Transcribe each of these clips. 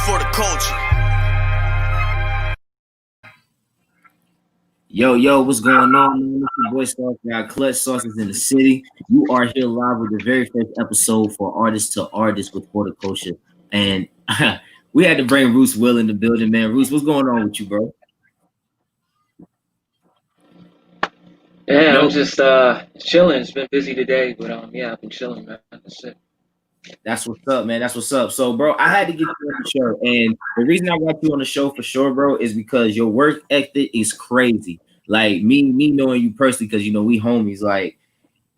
for the culture. Yo, what's going on, man? It's your boy SawceGawdClutch. Sauce is in the city. You are here live with the very first episode for Artist to Artist with Horticulture. And we had to bring Rootswill in the building, man. Roots, what's going on with you, bro? Yeah, I'm just chilling. It's been busy today, but yeah, I've been chilling, man. That's it. That's what's up, man. That's what's up. So, bro, I had to get you on the show. And the reason I got you on the show for sure, bro, is because your work ethic is crazy. Like me knowing you personally, because we homies, like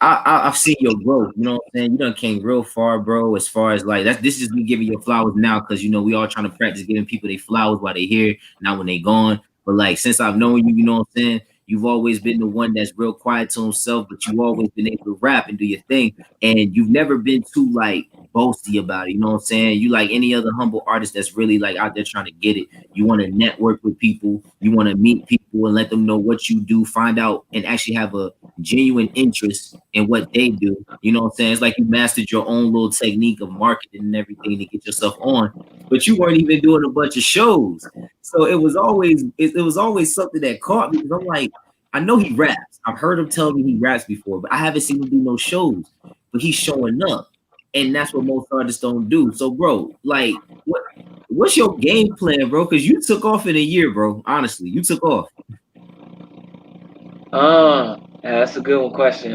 I've seen your growth, you know what I'm saying? You done came real far, bro, as far as like this is me giving you flowers now, because we all trying to practice giving people their flowers while they here, not when they gone. But like since I've known you, you know what I'm saying? You've always been the one that's real quiet to himself, but you've always been able to rap and do your thing. And you've never been too like boasty about it. You know what I'm saying? You like any other humble artist that's really like out there trying to get it. You want to network with people. You want to meet people and let them know what you do, find out and actually have a genuine interest in what they do. You know what I'm saying? It's like you mastered your own little technique of marketing and everything to get yourself on, but you weren't even doing a bunch of shows. So it was always something that caught me, because I'm like, I know he raps. I've heard him tell me he raps before, but I haven't seen him do no shows. But he's showing up, and that's what most artists don't do. So, bro, like, what's your game plan, bro? Because you took off in a year, bro. Honestly, you took off. Yeah, that's a good question.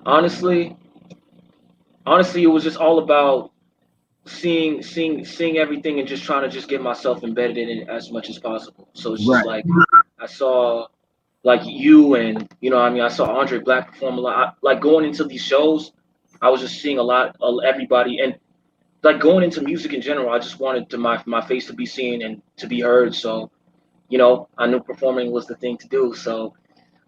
Honestly, it was just all about seeing everything and just trying to just get myself embedded in it as much as possible. So it's just like I saw like you and I saw Andre Black perform a lot. Like going into these shows, I was just seeing a lot of everybody, and like going into music in general, I just wanted to my face to be seen and to be heard. So I knew performing was the thing to do. So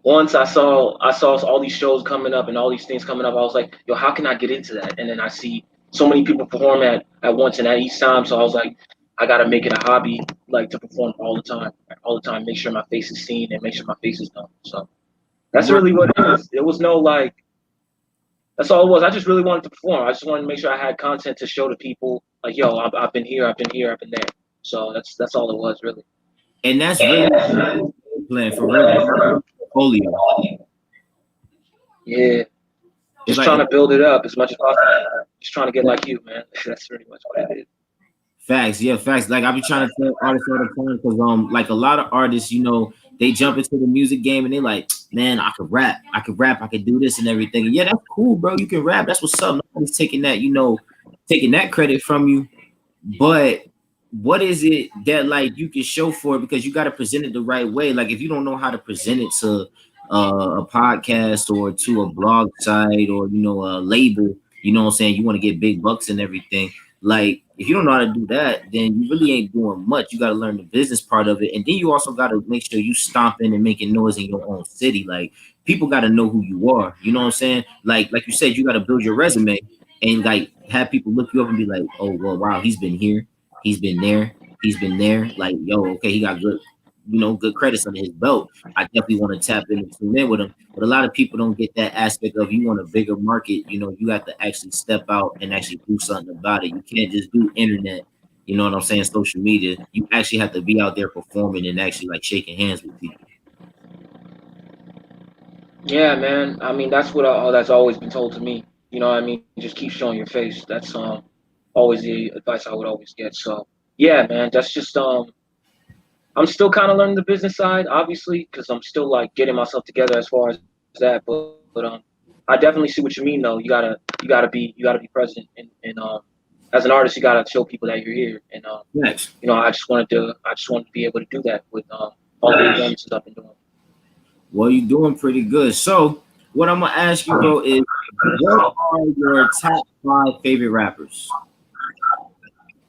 once I saw all these shows coming up and all these things coming up, I was like, yo, how can I get into that? And then I see so many people perform at once and at each time. So I was like, I gotta make it a hobby, like to perform all the time, make sure my face is seen and make sure my face is known. So that's really what it is. It was no like, that's all it was. I just really wanted to perform. I just wanted to make sure I had content to show to people. Like, yo, I've been here, I've been here, I've been there. So that's all it was, really. And that's really plan for real. Portfolio. Yeah. Just trying to build it up as much as possible. Just trying to get like you, man. That's pretty much what it is. Facts, yeah, facts. Like I be trying to tell artists all the time, because like a lot of artists, they jump into the music game and they like, man, I could rap, I could do this and everything. And yeah, that's cool, bro. You can rap. That's what's up. Nobody's taking that, taking that credit from you. But what is it that like you can show for it? Because you got to present it the right way. Like if you don't know how to present it to a podcast or to a blog site or a label, you know what I'm saying, you want to get big bucks and everything. Like if you don't know how to do that, then you really ain't doing much. You got to learn the business part of it, and then you also got to make sure you stomping and making noise in your own city. Like people got to know who you are. You know what I'm saying? Like you said, you got to build your resume and like have people look you up and be like, oh well, wow, he's been here, he's been there, he's been there. Like yo, okay, he got good credits under his belt. I definitely want to tap in and tune in with him. But a lot of people don't get that aspect of, you want a bigger market, you have to actually step out and actually do something about it. You can't just do internet, you know what I'm saying, social media. You actually have to be out there performing and actually like shaking hands with people. Yeah, man. I mean, that's what that's always been told to me. You know what I mean? Just keep showing your face. That's always the advice I would always get. So yeah, man, that's just I'm still kind of learning the business side, obviously, because I'm still like getting myself together as far as that. But I definitely see what you mean, though. You gotta be present, and as an artist, you gotta show people that you're here. And Next. I just wanted to be able to do that with all the events I've been doing. Well, you're doing pretty good. So what I'm gonna ask you, bro, is what are your top 5 favorite rappers?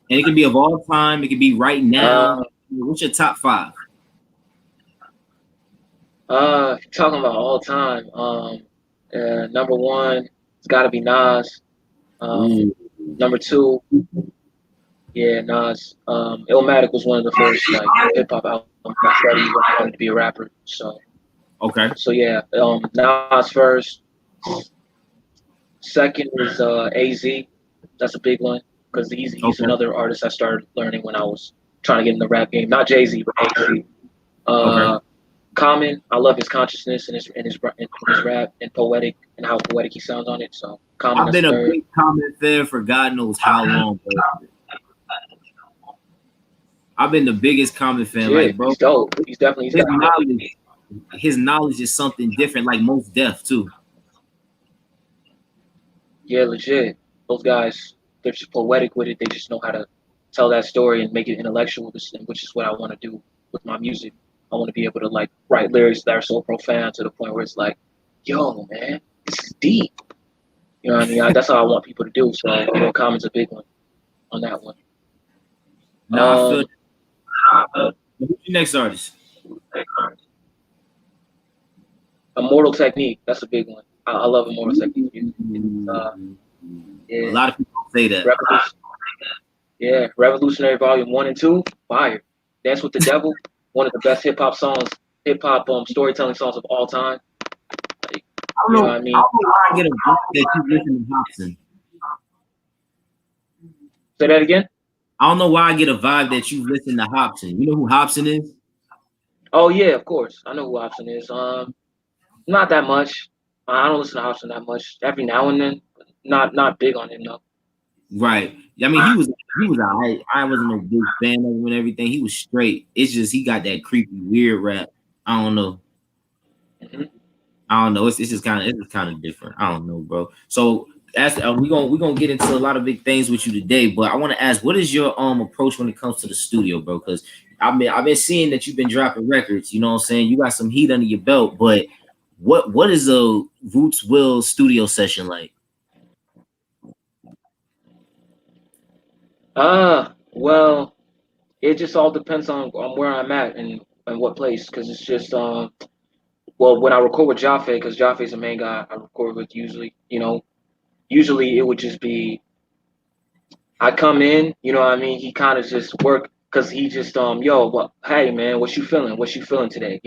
And it can be of all time. It can be right now. What's your top 5? If you're talking about all time, number 1, it's got to be Nas. Number 2, yeah, Nas. Illmatic was one of the first like hip hop albums I studied when I wanted to be a rapper. So okay. So yeah, Nas first. Second is AZ. That's a big one. because he's Okay. another artist I started learning when I was trying to get in the rap game. Not Jay-Z, but AC. Okay. Common, I love his consciousness and his rap and poetic and how poetic he sounds on it. So Common, I've that's been a third. big Common fan for God knows how long, bro. I've been the biggest Common fan, Yeah, like, bro. he's dope. He's definitely His knowledge is something different, like Most Def too. yeah, legit. Those guys, they're just poetic with it. They just know how to tell that story and make it intellectual, which is what I want to do with my music. I want to be able to like write lyrics that are so profound to the point where it's like, yo, man, this is deep. You know what I mean? That's how I want people to do. So, Common's a big one on that one. No, I feel. Who's your next artist? Immortal Technique. That's a big one. I love Immortal Technique. Yeah. A lot of people say that. Revolutionary Volume 1 and 2, fire. Dance with the Devil, one of the best hip hop storytelling songs of all time. Like, I don't know what I mean. I don't know why I get a vibe that you listen to Hobson. Say that again? I don't know why I get a vibe that you listen to Hobson. You know who Hobson is? Oh yeah, of course. I know who Hobson is. Not that much. I don't listen to Hobson that much. Every now and then. Not big on him though. Right. I mean, he was alright. I wasn't a big fan of him and everything. He was straight. It's just he got that creepy, weird rap. I don't know. Mm-hmm. I don't know. It's just kind of different. I don't know, bro. So as we're gonna get into a lot of big things with you today, but I want to ask, what is your approach when it comes to the studio, bro? Because I've been seeing that you've been dropping records. You know what I'm saying? You got some heat under your belt, but what is a Rootswill studio session like? Well, it just all depends on where I'm at and what place, because it's just well, when I record with Jaffe, because Jaffe's the main guy I record with usually, usually it would just be I come in, you know what I mean? He kind of just work because he just hey man, what you feeling? What you feeling today?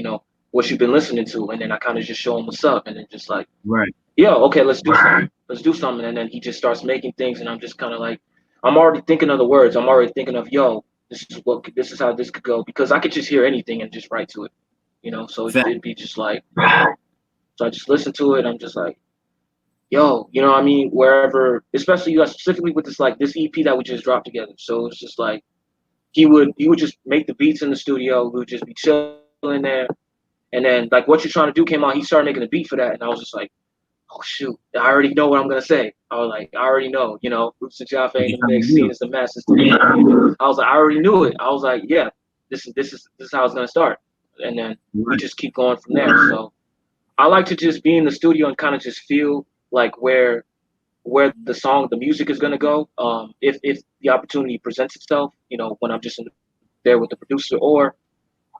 What you been listening to? And then I kind of just show him what's up, and then just like, right, okay, let's do something. Let's do something. And then he just starts making things, and I'm just kind of like, I'm already thinking of the words. I'm already thinking of this is how this could go, because I could just hear anything and just write to it, So it'd be just like, so I just listen to it. I'm just like, you know what I mean? Wherever, especially specifically with this EP that we just dropped together. So it's just like he would just make the beats in the studio. We would just be chilling there, and then like What You're Trying to Do came out. He started making a beat for that, and I was just like, oh shoot, I already know what I'm gonna say. I was like, I already know, Roots and Jaffe in the mix, Scene is the masters. I was like, I already knew it. I was like, yeah, this is how it's gonna start, and then we just keep going from there. So I like to just be in the studio and kind of just feel like where the music is gonna go. If the opportunity presents itself, when I'm just there with the producer, or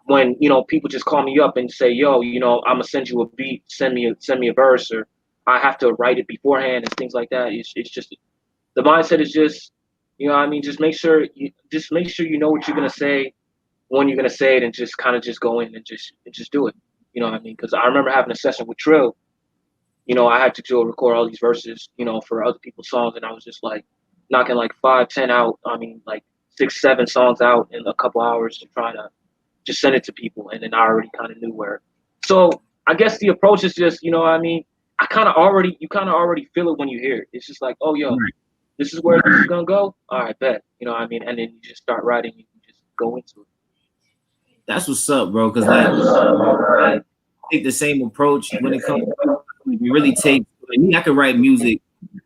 when people just call me up and say, yo, I'm gonna send you a beat, send me a verse, or I have to write it beforehand and things like that. It's just the mindset is just, what I mean, just make sure you know what you're gonna say, when you're gonna say it, and just kind of just go in and just do it. You know what I mean? Because I remember having a session with Trill. I had to go record all these verses, for other people's songs, and I was just like knocking like 5, 10 out. I mean, like 6, 7 songs out in a couple hours to try to just send it to people, and then I already kind of knew where. So I guess the approach is just, what I mean, you kind of already feel it when you hear it. It's just like, oh, yo, this is where this is gonna go. All right, bet. You know what I mean? And then you just start writing, and you just go into it. That's what's up, bro. Because like, I take the same approach when it comes to you really take. Like me, I can write music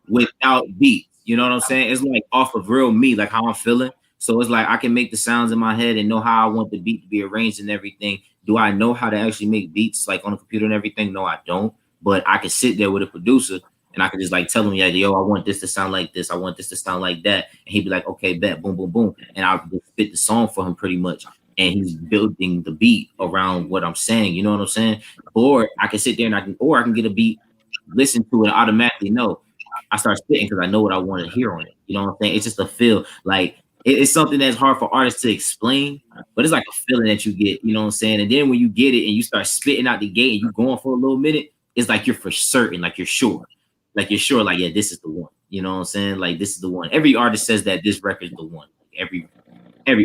without beats. You know what I'm saying? It's like off of real me, like how I'm feeling. So it's like I can make the sounds in my head and know how I want the beat to be arranged and everything. Do I know how to actually make beats like on a computer and everything? No, I don't. But I can sit there with a producer and I can just like tell him, yeah, yo, I want this to sound like this. I want this to sound like that. And he'd be like, okay, bet, boom, boom, boom. And I'll just spit the song for him pretty much. And he's building the beat around what I'm saying. You know what I'm saying? Or I can sit there and I can get a beat, listen to it, and automatically know. I start spitting because I know what I want to hear on it. You know what I'm saying? It's just a feel. Like it's something that's hard for artists to explain, but it's like a feeling that you get. You know what I'm saying? And then when you get it and you start spitting out the gate and you going for a little minute, it's like you're for certain, like you're sure. Like you're sure, like, yeah, this is the one. You know what I'm saying? Like this is the one. Every artist says that this record is the one. Every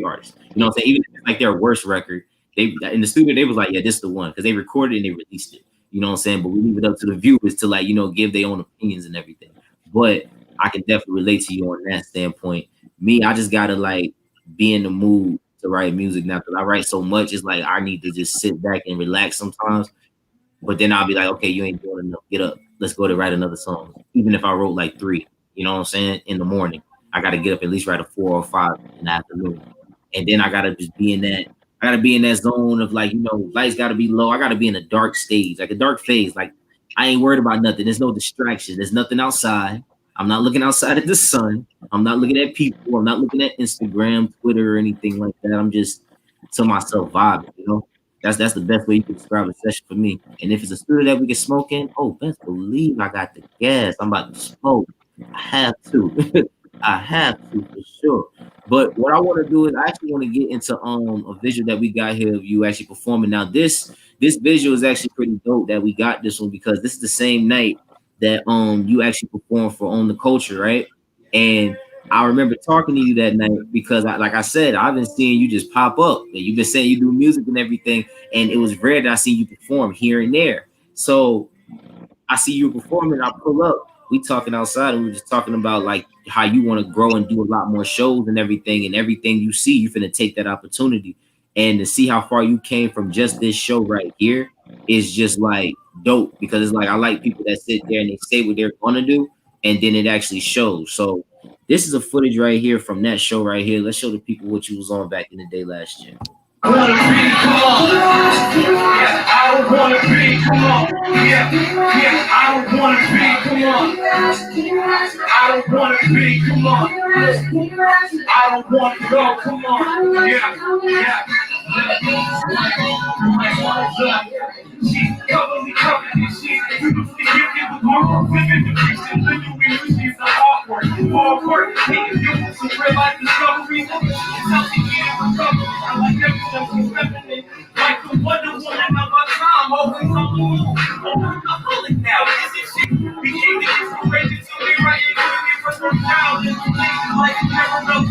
artist. You know what I'm saying? Even if it's like their worst record, they in the studio they was like, yeah, this is the one because they recorded and they released it. You know what I'm saying? But we leave it up to the viewers to like, give their own opinions and everything. But I can definitely relate to you on that standpoint. Me, I just gotta like be in the mood to write music now because I write so much. It's like I need to just sit back and relax sometimes. But then I'll be like, okay, you ain't doing enough. Get up. Let's go to write another song. Even if I wrote like 3, you know what I'm saying, in the morning, I got to get up at least write a 4 or 5 in the afternoon. And then I got to just be in that. I got to be in that zone of like, lights got to be low. I got to be in a dark stage, like a dark phase. Like I ain't worried about nothing. There's no distraction. There's nothing outside. I'm not looking outside at the sun. I'm not looking at people. I'm not looking at Instagram, Twitter, or anything like that. I'm just to myself vibing, That's the best way you can describe a session for me. And if it's a studio that we can smoke in, oh, best believe I got the gas. I'm about to smoke. I have to. I have to for sure. But what I want to do is I actually want to get into a visual that we got here of you actually performing. Now this visual is actually pretty dope that we got this one because this is the same night that you actually performed for On the Culture, right? And I remember talking to you that night because, like I said, I've been seeing you just pop up. And you've been saying you do music and everything, and it was rare that I see you perform here and there. So I see you performing. I pull up. We talking outside, and we are just talking about like how you want to grow and do a lot more shows and everything. And everything you see, you're finna take that opportunity. And to see how far you came from just this show right here is just like dope because it's like I like people that sit there and they say what they're gonna do, and then it actually shows. So this is a footage right here from that show right here. Let's show the people what you was on back in the day last year. I wanna be, come on. Yeah, I don't wanna be, come on. Yeah, I don't wanna be, come on. I don't wanna be, come on. I don't wanna go, come on. Yeah. She covered me, she beautifully gifted with artwork, living the fiction, literally, she's the artwork, hard work, making you some real life discoveries, it's healthy, getting recovery, I like everything, feminine, like the Wonder Woman of our time, always on the move, I'm pulling now, this shit, became the inspiration to me right here, from the child, and like never know,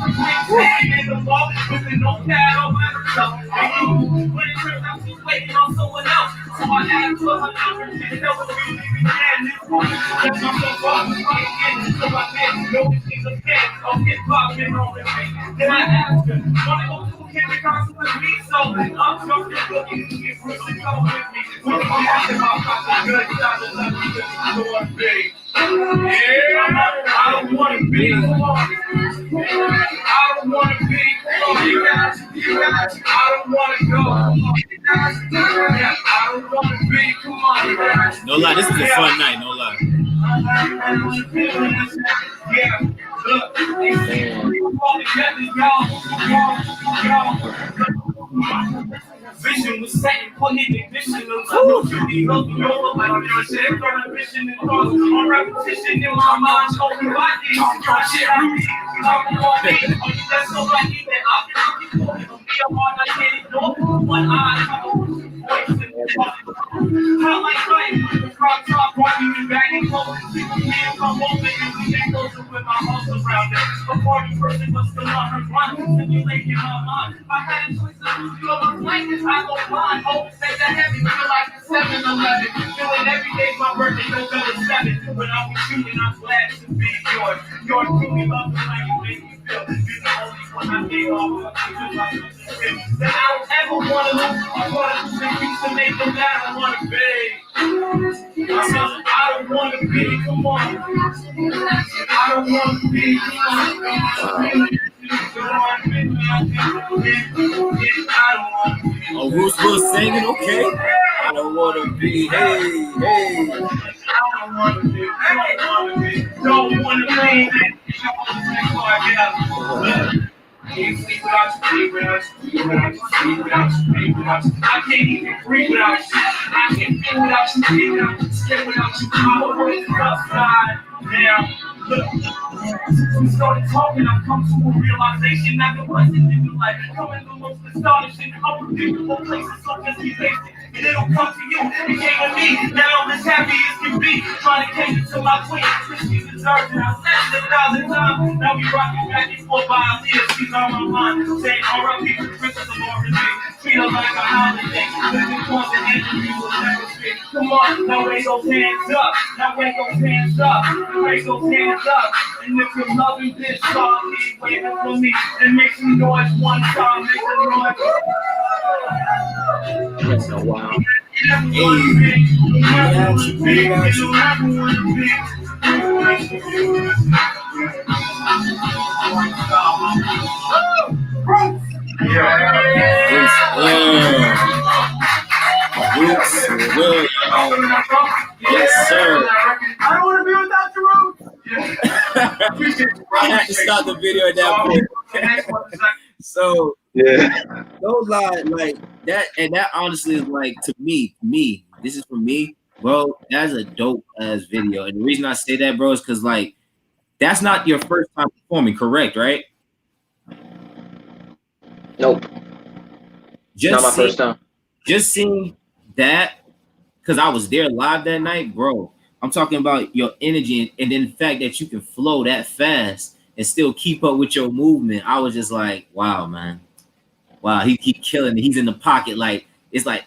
in the wall, with no pad over the when it turns out she's waiting on someone else. So I asked for her number and tell her we began this one. That's not so far from again. So I can't know that she's a fan. I'll get popping on the ring. Then I asked her, wanna go to a candy concert with me? So I'm jumping looking to get really go with me. When I'm talking about my good side of love, I don't want to be. Yeah, I don't want to be. I don't want to be. I don't want to go. I don't want to be. Come on. No lie, this is a fun night. No lie. Yeah, look. Vision was setting, putting ignition of shit from vision and thoughts on repetition in my mind. Only my days, shit. That's all I need. That I've been looking for. Be a part I can't ignore. One eye, I like life. Crop top, walking back and forth. Come over and get closer with my arms around it. A party person was still on her grind. Simulating my mind. I had a choice of you over blankets. I go blind. Oh, say that heavy. Feel like it's 7-11. Feeling every day's my birthday. No better 7. When I'm with you, and I'm glad to be yours. Yours truly love me like you make me feel. You're the only one I need all of that I don't ever want to lose. I want to lose to make them mad. I want to be. I don't want to be. Come on. I don't want to be. Oh, Rootswill singing, okay. I don't want to be. Hey. I don't want to be. I don't want to be. Don't want to be. Can't sleep without you, sleep without you, sleep without you, sleep without you. I can't even breathe without you. I can't feel without you, feel without you, stay without you. I'm always outside. Now, look, since we started talking, I've come to a realization that the blessings in your life coming the most astonishing, unpredictable places, so just be patient. it'll come to you. It came to me, now I'm as happy as can be. Trying to cater to my queen, she deserves it. I said it 1,000 times. Now we rocking back and forth by our leaders. She's on my mind. Saying R.I.P. to the Princess of R&B. Treat her like a holiday. Living cause the energy will never speak. Come on, now raise those hands up. Now raise those hands up. Raise those hands up. And if you're loving this song, keep waving for me. And make some noise one time. Make some noise. That's so wild. Rootswill. Yes, sir. I don't want to be without the Roots. I had to stop the video at that point. So Yeah. those like that, and that honestly is like to me, this is for me, bro. That's a dope ass video. And the reason I say that, bro, is because like that's not your first time performing, correct, right? Nope. Not my first time. Just seeing that, because I was there live that night, bro. I'm talking about your energy and then the fact that you can flow that fast and still keep up with your movement. I was just like, wow, man. Wow, he keep killing it. He's in the pocket, like it's like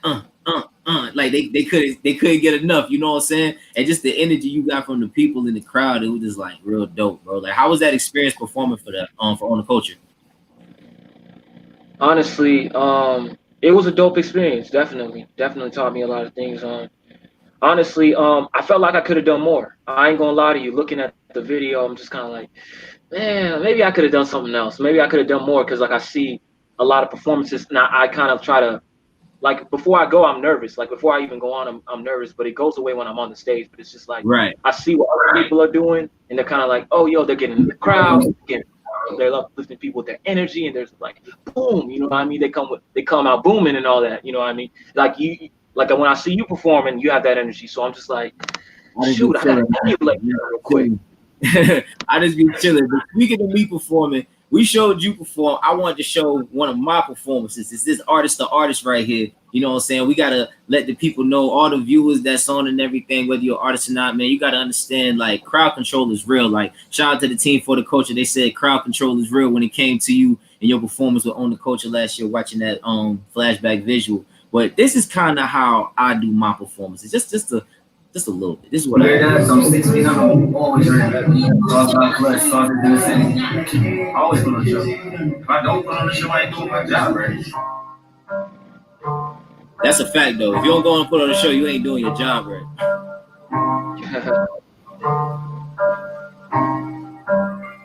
like they couldn't get enough, you know what I'm saying? And just the energy you got from the people in the crowd, it was just like real dope, bro. Like, how was that experience performing for that for On the Culture? Honestly, it was a dope experience. Definitely taught me a lot of things. Honestly, I felt like I could have done more. I ain't gonna lie to you. Looking at the video, I'm just kind of like, man, maybe I could have done something else. Maybe I could have done more because like I see a lot of performances, and I kind of try to, like, before I go, I'm nervous. Like before I even go on, I'm nervous, but it goes away when I'm on the stage. But it's just like, right. I see what other people are doing, and they're kind of like, oh, yo, they're getting in the crowd, they're uplifting people with their energy, and there's like, boom, you know what I mean? They come out booming and all that, you know what I mean? Like like when I see you performing, you have that energy. So I'm just like, shoot, I gotta emulate that real quick. I just be chilling. But speaking of me performing, we showed you perform. I wanted to show one of my performances. It's this artist to artist right here. You know what I'm saying? We gotta let the people know, all the viewers that's on and everything, whether you're an artist or not, man, you gotta understand, like, crowd control is real. Like, shout out to the team for the culture. They said crowd control is real when it came to you and your performance with On the Culture last year, watching that flashback visual. But this is kind of how I do my performances. Just a little bit. This is what I do. I'm 16. I'm always ready. SawceGawdClutch, SawceGawdClutch. I always put on the show. If I don't put on the show, I ain't doing my job right. That's a fact, though. If you don't go and put on the show, you ain't doing your job right.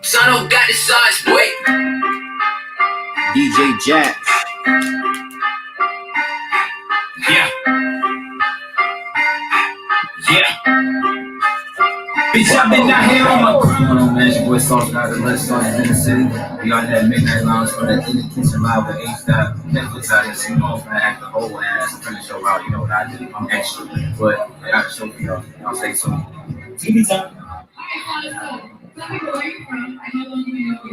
Son, don't got the sauce, boy. DJ Jack. Yeah. Bitch, I've been out here on my grind. Man, your boy SawceGawdClutch, Sauce in the city. We got that midnight lounge for that in the kitchen live with H-Dot. Netflix out here, so you know I'm gonna act the whole ass. I'm trying to show out, you know what I do. I'm extra. But I got to show you, know, I'll say so. TV time.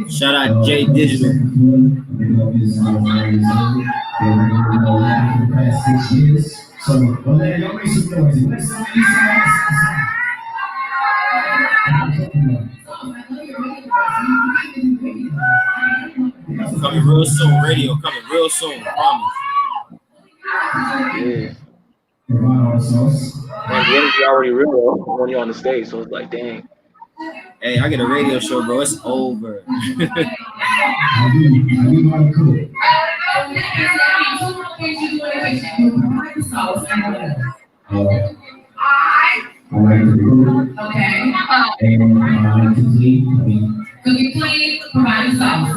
Shout out J Digital. Coming real soon, radio coming real soon, I promise. Yeah. Man, the energy already real when you're on the stage, so it's like, dang. Hey, I get a radio show, bro. It's over. Could you please provide sauce?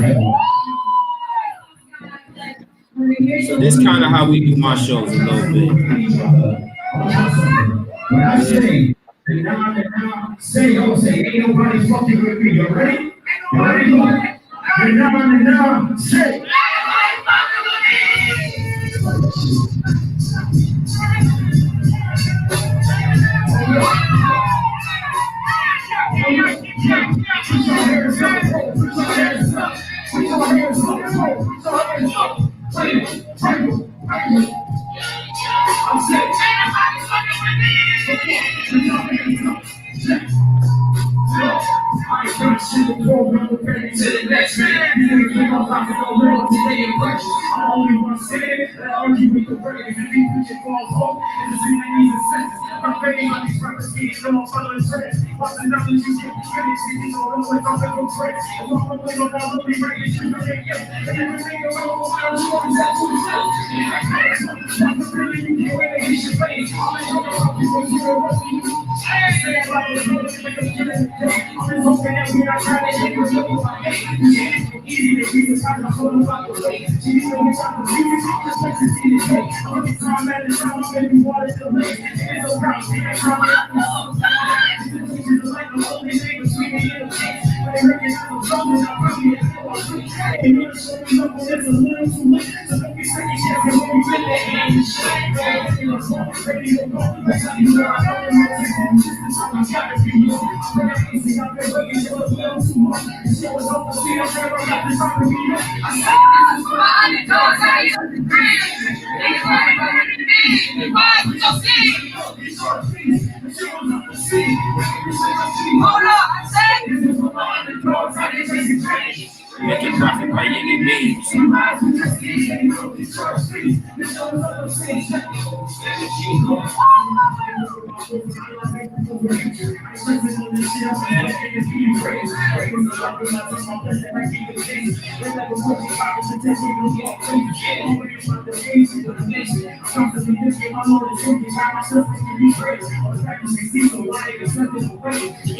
So this kind of how we do my shows a little bit. When I say, ain't nobody fucking with me. You ready? Now, say. I'm saying, everybody's fucking with me. I ain't gonna shit the program, we're ready to the next man. You ain't think I'm about to go wrong today in question. I only want to say it, that I argue with the verdict. If you put your balls home, and the thing that needs a sentence. I'm fading on these rappers, getting them on fellow trends. What's the numbers you get? Finish it, you know, don't let them make them trends. If I'm a little bit of really ready, you know, yeah. And everything around, I'm sure that's what it's up. That's the really you get when they hit your face. I'm in trouble, I'm people, you know what you do. Say about the little bit of killing. I'm just hoping that we're not trying to hit the little like that. Easy to be the type of whole about the way. She's going to try to beat it, just like to see the day. Every time at a time, I'm going to be water to lake. It's a rock, it's a rock. It's like the only thing between me and the case. When they recognize I'm coming, I'm coming, and you're showing up when it's a little too late. So don't be second guessing when you in the hand. Ready to go. That's how you know I know I'm gotta be you. I'm easy, I've been waiting till it's a little too much. So it's up to see, I'm never got the time to be you. I said, I didn't know how you could be. Anybody better than me? Why would you see? Hold up, I said, this is what I didn't know how you could change. Making profit by any means. The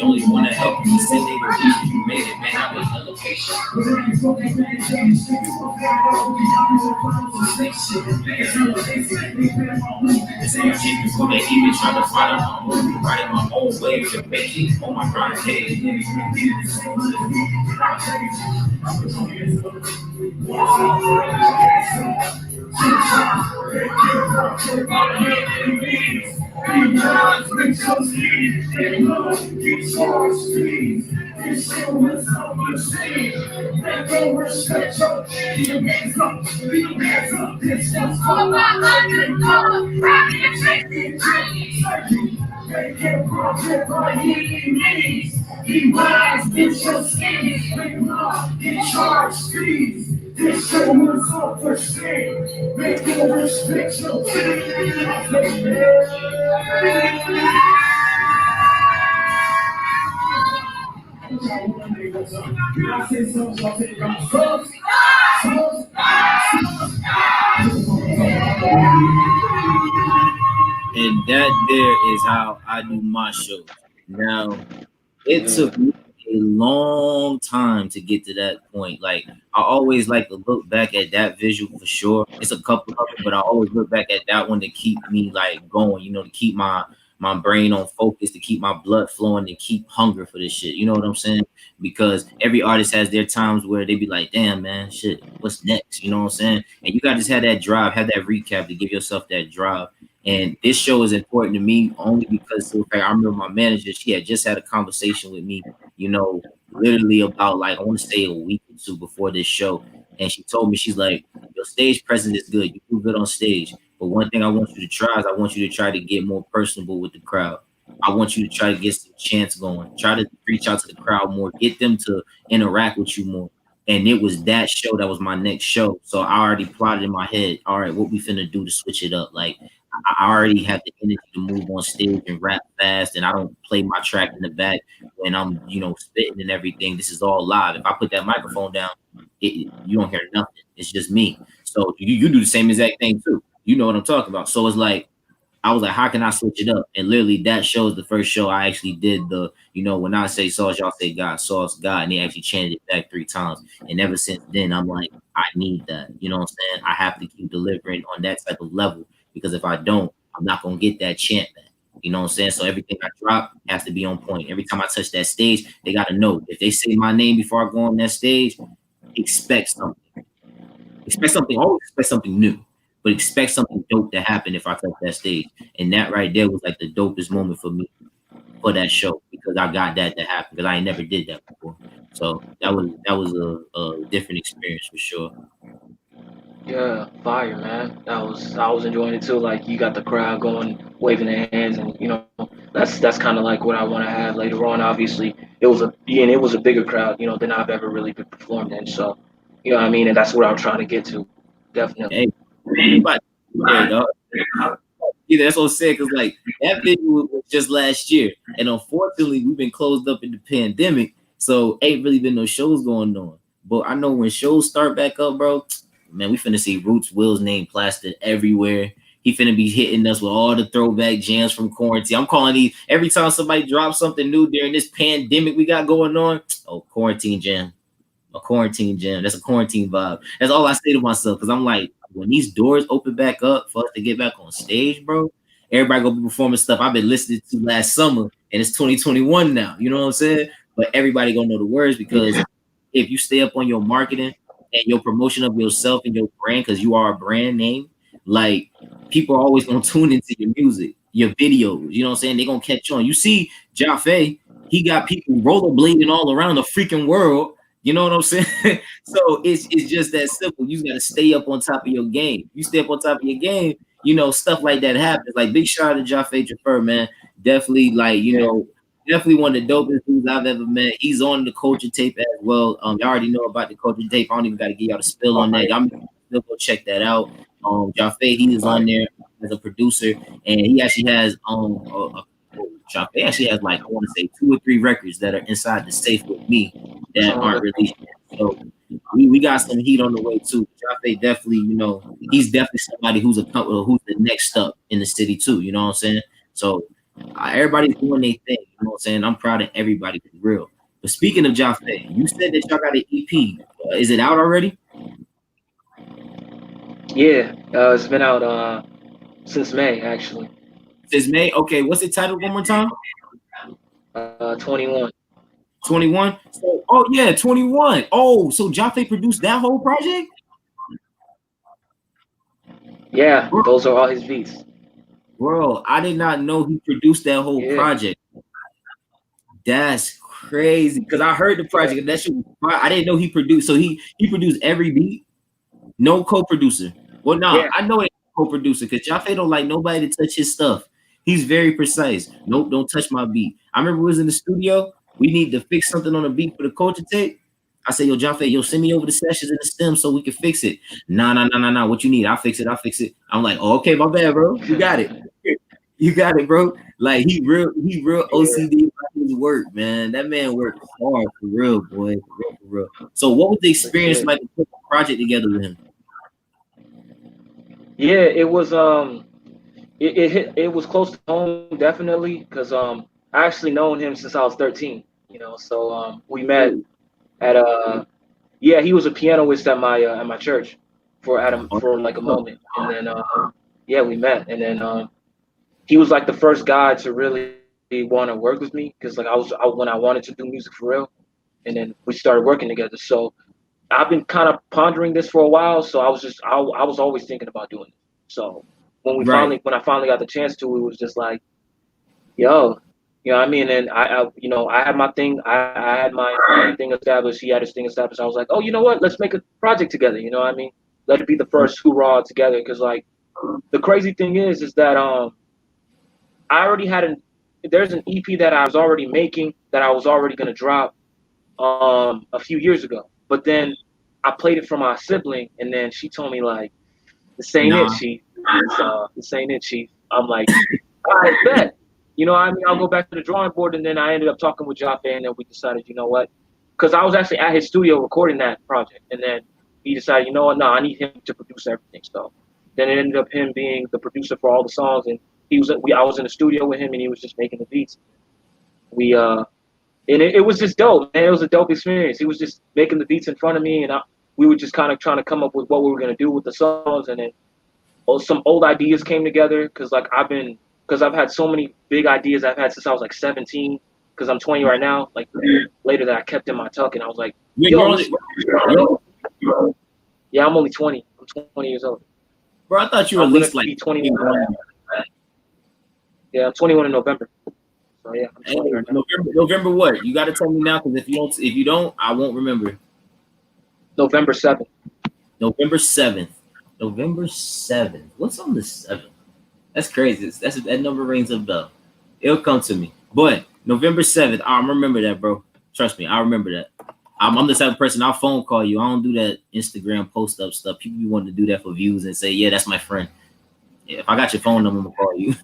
only one that helped me say they were you made it, man. I was the location. This ain't cheap before they even try to find out my own, writing my own way to make it on my grind head. He rides, get your skin, bring them up, get charged, please. This show was up for shame. Make your respect your And that there is how I do my shows. Now, it took me a long time to get to that point. Like, I always like to look back at that visual for sure. It's a couple of them, but I always look back at that one to keep me like going, you know, to keep my brain on focus, to keep my blood flowing, to keep hunger for this shit. You know what I'm saying? Because every artist has their times where they be like, damn, man, shit, what's next? You know what I'm saying? And you gotta just have that drive, have that recap to give yourself that drive. And this show is important to me only because I remember my manager, she had just had a conversation with me, you know, literally about like, I want to say a week or two before this show. And she told me, she's like, your stage presence is good. You do good on stage. But one thing I want you to try is I want you to try to get more personable with the crowd. I want you to try to get some chants going. Try to reach out to the crowd more. Get them to interact with you more. And it was that show that was my next show. So I already plotted in my head, all right, what we finna do to switch it up? Like, I already have the energy to move on stage and rap fast, and I don't play my track in the back when I'm, you know, spitting and everything. This is all live. If I put that microphone down, you don't hear nothing. It's just me. So you do the same exact thing too. You know what I'm talking about. So it's like, I was like, how can I switch it up? And literally that show is the first show I actually did the, you know, when I say sauce, y'all say God, sauce, God, and they actually chanted it back 3 times. And ever since then, I'm like, I need that. You know what I'm saying? I have to keep delivering on that type of level, because if I don't, I'm not going to get that chant back. You know what I'm saying? So everything I drop has to be on point. Every time I touch that stage, they got to know. If they say my name before I go on that stage, expect something. Expect something. Always expect something new. But expect something dope to happen if I touch that stage. And that right there was like the dopest moment for me for that show, because I got that to happen, because I never did that before. So that was a different experience for sure. Yeah, fire, man. I was enjoying it too. Like you got the crowd going, waving their hands, and that's kind of like what I want to have later on. Obviously, it was a bigger crowd, than I've ever really been performed in. So, you know what I mean, and that's what I'm trying to get to. Definitely. Hey, we about to get there, dog. Yeah, that's what I'm saying. Cause like that video was just last year, and unfortunately, we've been closed up in the pandemic, so ain't really been no shows going on. But I know when shows start back up, bro, man, we finna see Rootswill's name plastered everywhere. He finna be hitting us with all the throwback jams from quarantine. I'm calling these every time somebody drops something new during this pandemic we got going on. Oh, quarantine jam, a quarantine jam. That's a quarantine vibe. That's all I say to myself because I'm like, when these doors open back up for us to get back on stage, bro, everybody gonna be performing stuff I've been listening to last summer, and it's 2021 now. You know what I'm saying? But everybody gonna know the words because if you stay up on your marketing and your promotion of yourself and your brand, because you are a brand name, like people are always gonna tune into your music, your videos. You know what I'm saying? They're gonna catch on. You see, Jaffe, he got people rollerblading all around the freaking world. You know what I'm saying? So it's just that simple. You gotta stay up on top of your game. You stay up on top of your game, stuff like that happens. Like big shout out to Jaffe Jaffer, man. Definitely, like, definitely one of the dopest dudes I've ever met. He's on the Culture tape as well. You already know about the Culture tape. I don't even gotta give y'all the spill on that. Y'all still go check that out. Jaffe, he is on there as a producer, and he actually has Jaffe actually has like I want to say 2 or 3 records that are inside the safe with me that aren't released yet. So we got some heat on the way too. Jaffe definitely, he's definitely somebody who's the next up in the city too. You know what I'm saying? So everybody's doing their thing. You know what I'm saying? I'm proud of everybody for real. But speaking of Jaffe, you said that y'all got an EP. Is it out already? Yeah, it's been out since May actually. Since May. Okay, what's it titled one more time? 21. 21. So, oh yeah, 21. Oh, so Jaffe produced that whole project? Yeah, those are all his beats. Bro, I did not know he produced that whole project. That's crazy. Because I heard the project and that shit was fire. I didn't know he produced. So he produced every beat. No co-producer. Well, no, I know it's co-producer because Jaffe don't like nobody to touch his stuff. He's very precise. Nope, don't touch my beat. I remember we was in the studio. We need to fix something on the beat for the Culture tape. I say, yo, Jaffe, send me over the sessions and the stems so we can fix it. Nah. What you need? I'll fix it. I'm like, oh, okay, my bad, bro. You got it. You got it, bro. Like he real OCD about his work, man. That man worked hard for real, boy. For real. So what was the experience like to put the project together with him? Yeah, it was it was close to home definitely because I actually known him since I was 13. So we met at he was a pianist at my church for like a moment, and then we met, and then he was like the first guy to really want to work with me because like when I wanted to do music for real, and then we started working together. So I've been kind of pondering this for a while, so I was always thinking about doing it. So when I finally got the chance to, it was just like, yo, what I mean? And I had my thing, I had my thing established. He had his thing established. I was like, oh, you know what? Let's make a project together. You know what I mean? Let it be the first hoorah together. Because like the crazy thing is that I already had there's an EP that I was already making that I was already gonna drop a few years ago. But then I played it for my sibling, and then she told me like, "This ain't it, Chief. This ain't it, Chief." I'm like, "All right, bet." I mean, I'll go back to the drawing board, and then I ended up talking with Jaffe, and then we decided, you know what? Because I was actually at his studio recording that project, and then he decided, you know what? No, I need him to produce everything. So then it ended up him being the producer for all the songs, and I was in the studio with him, and he was just making the beats. And it was just dope, man. It was a dope experience. He was just making the beats in front of me, and we were just kind of trying to come up with what we were gonna do with the songs, and then some old ideas came together because I've had so many big ideas I've had since I was like 17. Because I'm 20 right now. Like later that I kept in my tuck, and I was like, yo, yeah, I'm only 20. I'm 20 years old. Bro, I thought you were at least like 21. Yeah, I'm 21 in November. So yeah, I'm 20 right now. November what? You got to tell me now, because if you don't, I won't remember. November 7th. November 7th. November 7th. What's on the 7th? That's crazy. That number rings a bell. It'll come to me. But November 7th, I remember that, bro. Trust me, I remember that. I'm the type of person, I'll phone call you. I don't do that Instagram post up stuff. People be wanting to do that for views and say, yeah, that's my friend. Yeah, if I got your phone number, I'm gonna call you.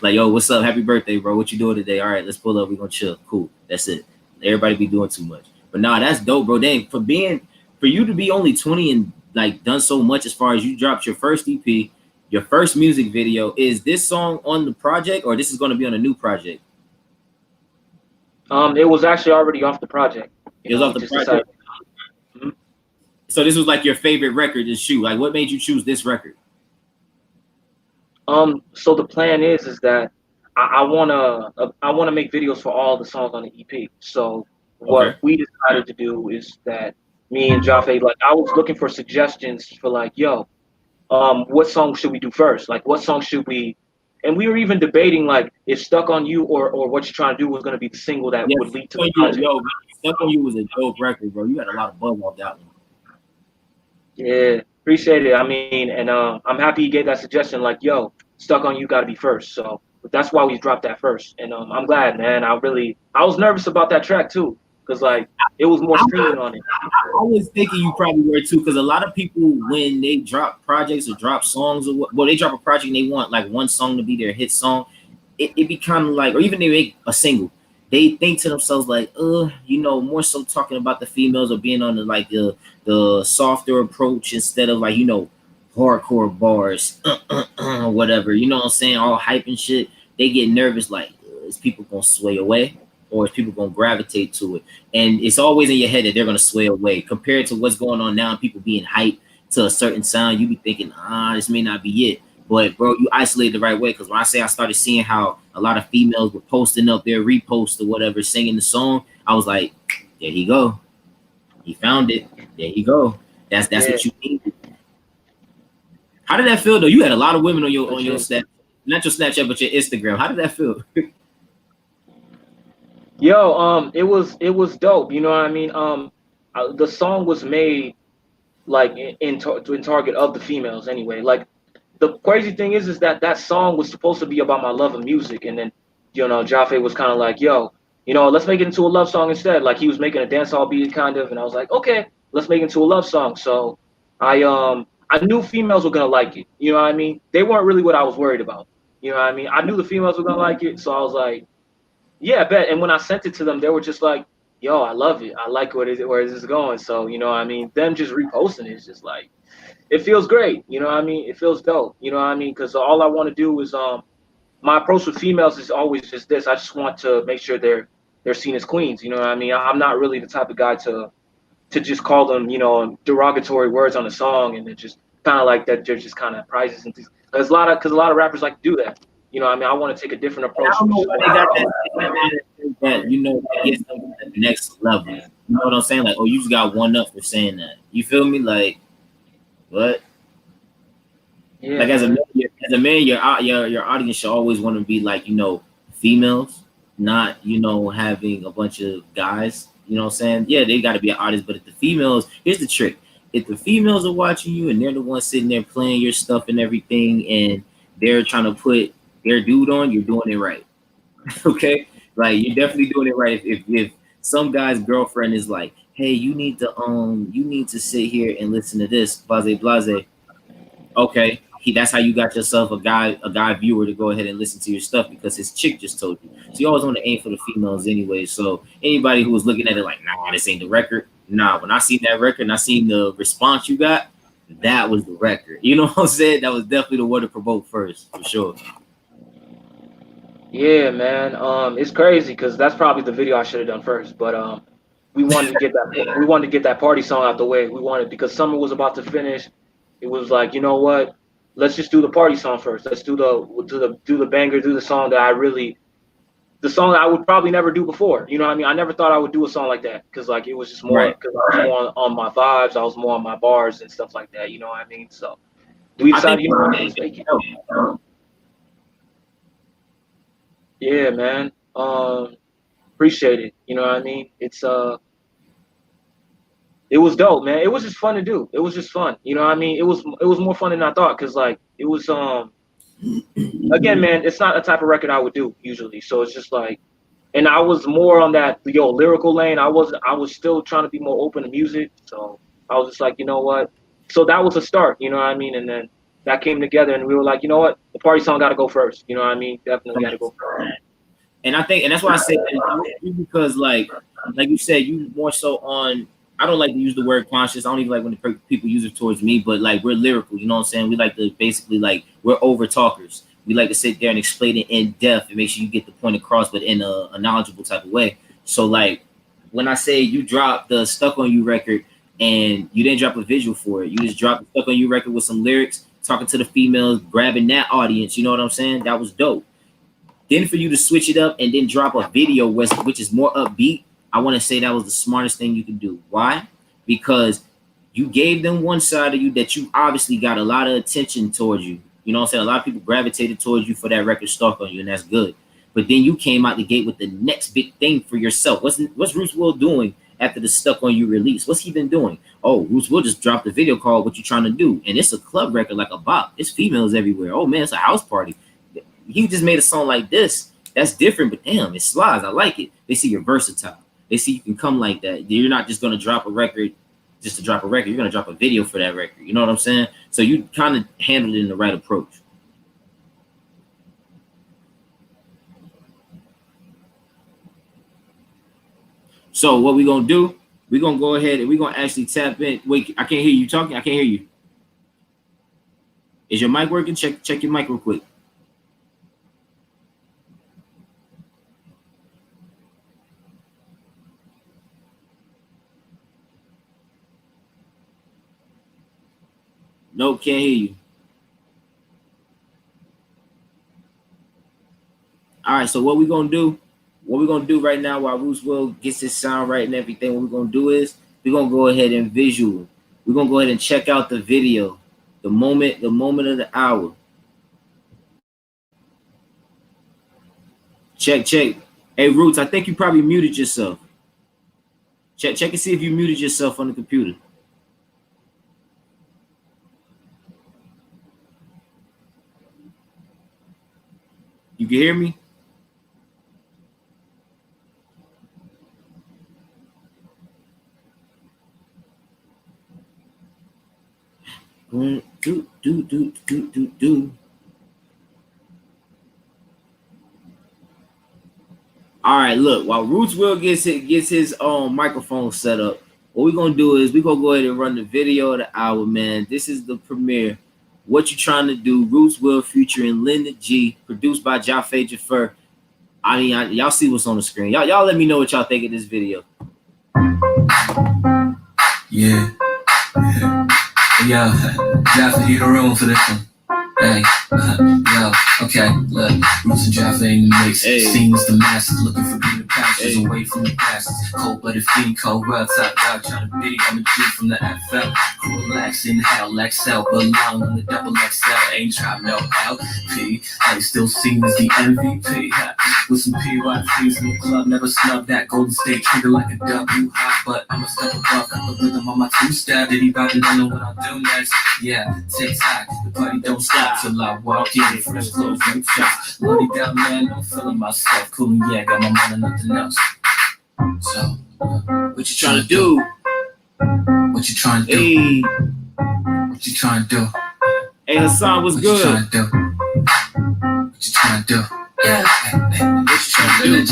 Like, yo, what's up? Happy birthday, bro. What you doing today? All right, let's pull up. We're gonna chill. Cool. That's it. Everybody be doing too much. But nah, that's dope, bro. Dang, for you to be only 20 and like done so much as far as you dropped your first EP, your first music video. Is this song on the project or this is gonna be on a new project? It was actually already off the project. It was off We the just project. decided. Mhm. So this was like your favorite record to shoot. Like, what made you choose this record? So the plan is that I wanna make videos for all the songs on the EP. So Okay. what we decided to do is that me and Jaffe, like I was looking for suggestions for like, yo, what song should we do first? Like what song should we and we were even debating like if Stuck on You or What You're Trying to Do was gonna be the single that Yes, would lead to Step the on You, project. yo, Step on You was a dope record, bro. You had a lot of buzz off that one. Yeah, appreciate it. I mean, and I'm happy you gave that suggestion. Like, yo, Stuck on You got to be first. So that's why we dropped that first. And I'm glad, man. I was nervous about that track too, because like it was more streaming on it. I was thinking you probably were too, because a lot of people when they drop projects or drop songs or what, well, they drop a project and they want like one song to be their hit song. It be kind of like, or even they make a single, they think to themselves like, more so talking about the females or being on the softer approach instead of like hardcore bars, whatever. You know what I'm saying? All hype and shit. They get nervous like, is people gonna sway away or is people gonna gravitate to it? And it's always in your head that they're gonna sway away compared to what's going on now. People being hyped to a certain sound, you be thinking, this may not be it. But bro, you isolate the right way because when I say I started seeing how a lot of females were posting up their reposts or whatever, singing the song, I was like, there he go, he found it. There you go. That's Yeah, what you need. How did that feel though? You had a lot of women on for your sure. snap, not your Snapchat, but your Instagram. How did that feel? Yo, it was dope. You know what I mean? The song was made like in target of the females anyway. Like the crazy thing is that that song was supposed to be about my love of music, and then Jaffe was kind of like, yo, let's make it into a love song instead. Like he was making a dancehall beat kind of, and I was like, okay, let's make it into a love song. So I knew females were gonna like it. You know what I mean? They weren't really what I was worried about. You know what I mean? I knew the females were gonna like it, so I was like, yeah, I bet. And when I sent it to them, they were just like, yo, I love it. I like where this is going. So I mean, them just reposting it is just like it feels great. You know what I mean? It feels dope. You know what I mean? Because all I want to do is my approach with females is always just this. I just want to make sure they're seen as queens. You know what I mean? I'm not really the type of guy to just call them derogatory words on a song and then just kind of like that. They're just kind of prizes and things. Because a lot of rappers like to do that. You know what I mean? I want to take a different And I approach, don't know which is why they got that gets them to the next level. You know what I'm saying? Like, oh, you just got one up for saying that. You feel me? Like, what? yeah, Like as a man. man, your audience should always want to be like females, not having a bunch of guys. You know what I'm saying? Yeah, they got to be an artist, but if the females, here's the trick: if the females are watching you and they're the ones sitting there playing your stuff and everything, and they're trying to put their dude on, you're doing it right. Okay, like you're definitely doing it right. If some guy's girlfriend is like, hey, you need to sit here and listen to this, blase blase. Okay, that's how you got yourself a guy viewer to go ahead and listen to your stuff because his chick just told you. So you always want to aim for the females anyway. So anybody who was looking at it like, nah, this ain't the record. Nah, when I seen that record and I seen the response you got, that was the record. You know what I'm saying? That was definitely the one to provoke first, for sure. Yeah, man. It's crazy because that's probably the video I should have done first. But we wanted to get that party song out the way. We wanted because summer was about to finish. It was like, you know what? Let's just do the party song first. Let's do the banger, do the song the song that I would probably never do before. You know what I mean? I never thought I would do a song like that because like it was just more Right. because I was more on my vibes. I was more on my bars and stuff like that. You know what I mean? So we I think decided, let's make it. Yeah, man. Appreciate it. You know what I mean? it was dope, man. It was just fun to do. It was just fun. You know what I mean? It was more fun than I thought, because like it was again, man, it's not a type of record I would do usually. So it's just like, and I was more on that lyrical lane. I was still trying to be more open to music. So I was just like, you know what? So that was a start, you know what I mean? And then that came together, and we were like, you know what? The party song got to go first. You know what I mean? Definitely got to go first. And I think, and that's why I say that, because like you said, you more so on. I don't like to use the word conscious. I don't even like when the people use it towards me, but like we're lyrical. You know what I'm saying? We like to basically like we're over talkers. We like to sit there and explain it in depth and make sure you get the point across, but in a knowledgeable type of way. So like when I say you dropped the Stuck on You record and you didn't drop a visual for it, you just dropped the Stuck on You record with some lyrics, talking to the females, grabbing that audience. You know what I'm saying? That was dope. Then for you to switch it up and then drop a video which is more upbeat, I want to say that was the smartest thing you could do. Why? Because you gave them one side of you that you obviously got a lot of attention towards you. You know what I'm saying? A lot of people gravitated towards you for that record Stuck on You, and that's good. But then you came out the gate with the next big thing for yourself. What's Rootswill doing after the Stuck on You release? What's he been doing? Oh, Rootswill just dropped a video called What You Trying to Do. And it's a club record like a bop. It's females everywhere. Oh man, it's a house party. He just made a song like this. That's different, but damn, it slides. I like it. They see you're versatile. They see you can come like that. You're not just going to drop a record just to drop a record. You're going to drop a video for that record. You know what I'm saying? So you kind of handled it in the right approach. So what we going to do, we're going to go ahead and we're going to actually tap in. Wait, I can't hear you talking. I can't hear you. Is your mic working? Check your mic real quick. Nope, can't hear you. All right, so what we're gonna do right now while Rootswill gets his sound right and everything, what we're gonna do is we're gonna go ahead and visual. We're gonna go ahead and check out the video, the moment of the hour. Check. Hey Roots, I think you probably muted yourself. Check and see if you muted yourself on the computer. You can hear me? Do. All right, look, while Rootswill gets his microphone set up, what we're gonna do is we're gonna go ahead and run the video of the hour, man. This is the premiere. What You Trying to Do, Rootswill featuring Linda G, produced by Jaffe Jaffer. I mean, y'all see what's on the screen. Y'all let me know what y'all think of this video. Yeah. Yo, Jaffe, you the room for this one. Hey, yo, okay, look, Roots and Jaffe in the mix. Hey. Scenes the masses looking for greener pastures away from the passes. Cold-blooded fiend, cold world, top dog trying to be. I'm a G from the FL. Cool, relax, inhale, XL, belong on the double XL. Ain't trying no LP. I still seen as the MVP. With some PYTs in the club, never snub that Golden State trigger like a W hot, but I'm a step above, got the rhythm on my two-step. Did he about to know what I'll do next? Yeah, TikTok, the party don't stop till I walk in, fresh clothes, new shots. Loaded down, man, I'm feeling myself. Cool, yeah, got my mind on nothing else. So, what you trying to do? What you trying to do? Hey, what you trying to do? Hey, Hassan, what's good? What you trying to do? What you trying to do? Yeah. What you trying to do?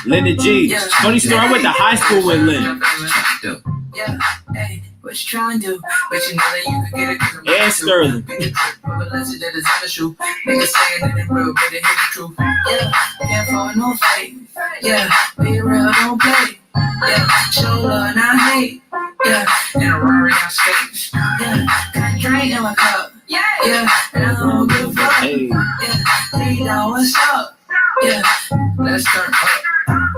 Linda G. Funny story, I went to high school with Linda. Yeah. Hey, what you trying to do? But you know that you can get it. And Sterling. Unless it is on the shoe. Niggas saying that it real, but it hit the truth. Yeah, can't fall no fake. Yeah, be real, don't play. Yeah, show love, not hate. Yeah, in a Rari on stage. Yeah, got a drink in my cup. Yeah, and I don't give a fuck. Hey. Yeah, you know what's up. Yeah, let's turn up.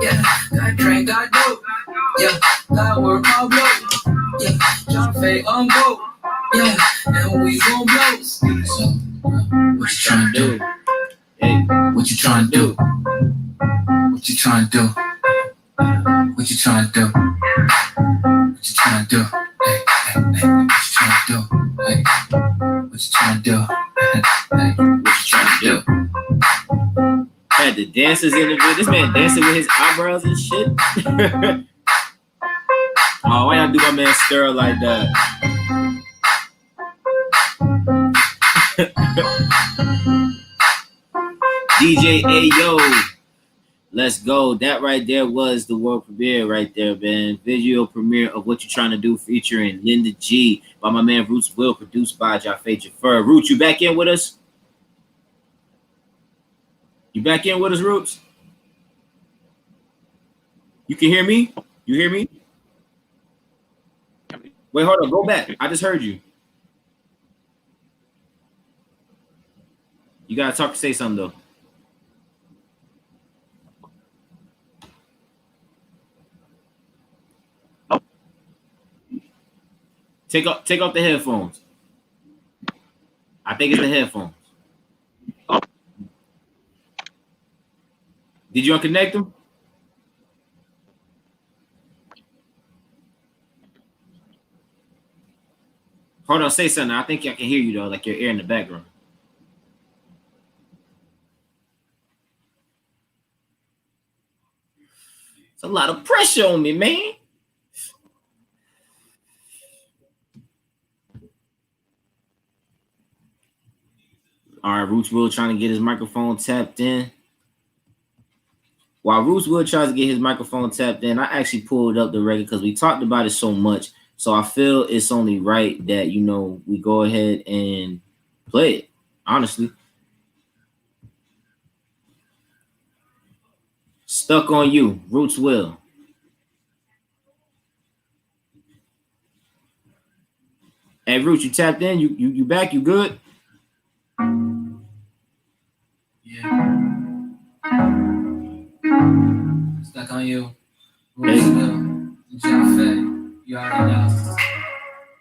Yeah, got drink, got dope. Yeah, got work, all blow. Yeah, Jaffe on go. Yeah, and we gon' blow. So, what you trying to do? Hey, what you trying to do? What you trying to do? What you trying to do? What you trying to do? dancers in the video. This man dancing with his eyebrows and shit. Oh, why y'all do my man stir like that? DJ Ayo, let's go. That right there was the world premiere right there, man. Video premiere of What You Trying to Do featuring Linda G by my man Rootswill, produced by Jaffe Jaffer. Roots, you back in with us? You back in with us, Roots? You can hear me? You hear me? Wait, hold on. Go back. I just heard you. You gotta talk. Say something though. Take off the headphones. I think it's the headphones. Did you unconnect them? Hold on, say something. I think I can hear you though, like your ear in the background. It's a lot of pressure on me, man. All right, Rootswill trying to get his microphone tapped in. While Rootswill tries to get his microphone tapped in, I actually pulled up the record because we talked about it so much. So I feel it's only right that, you know, we go ahead and play it, honestly. Stuck on You, Rootswill. Hey, Roots, you tapped in? You back? You good? Yeah. Stuck on You, Rootswill, Jaffe. You already know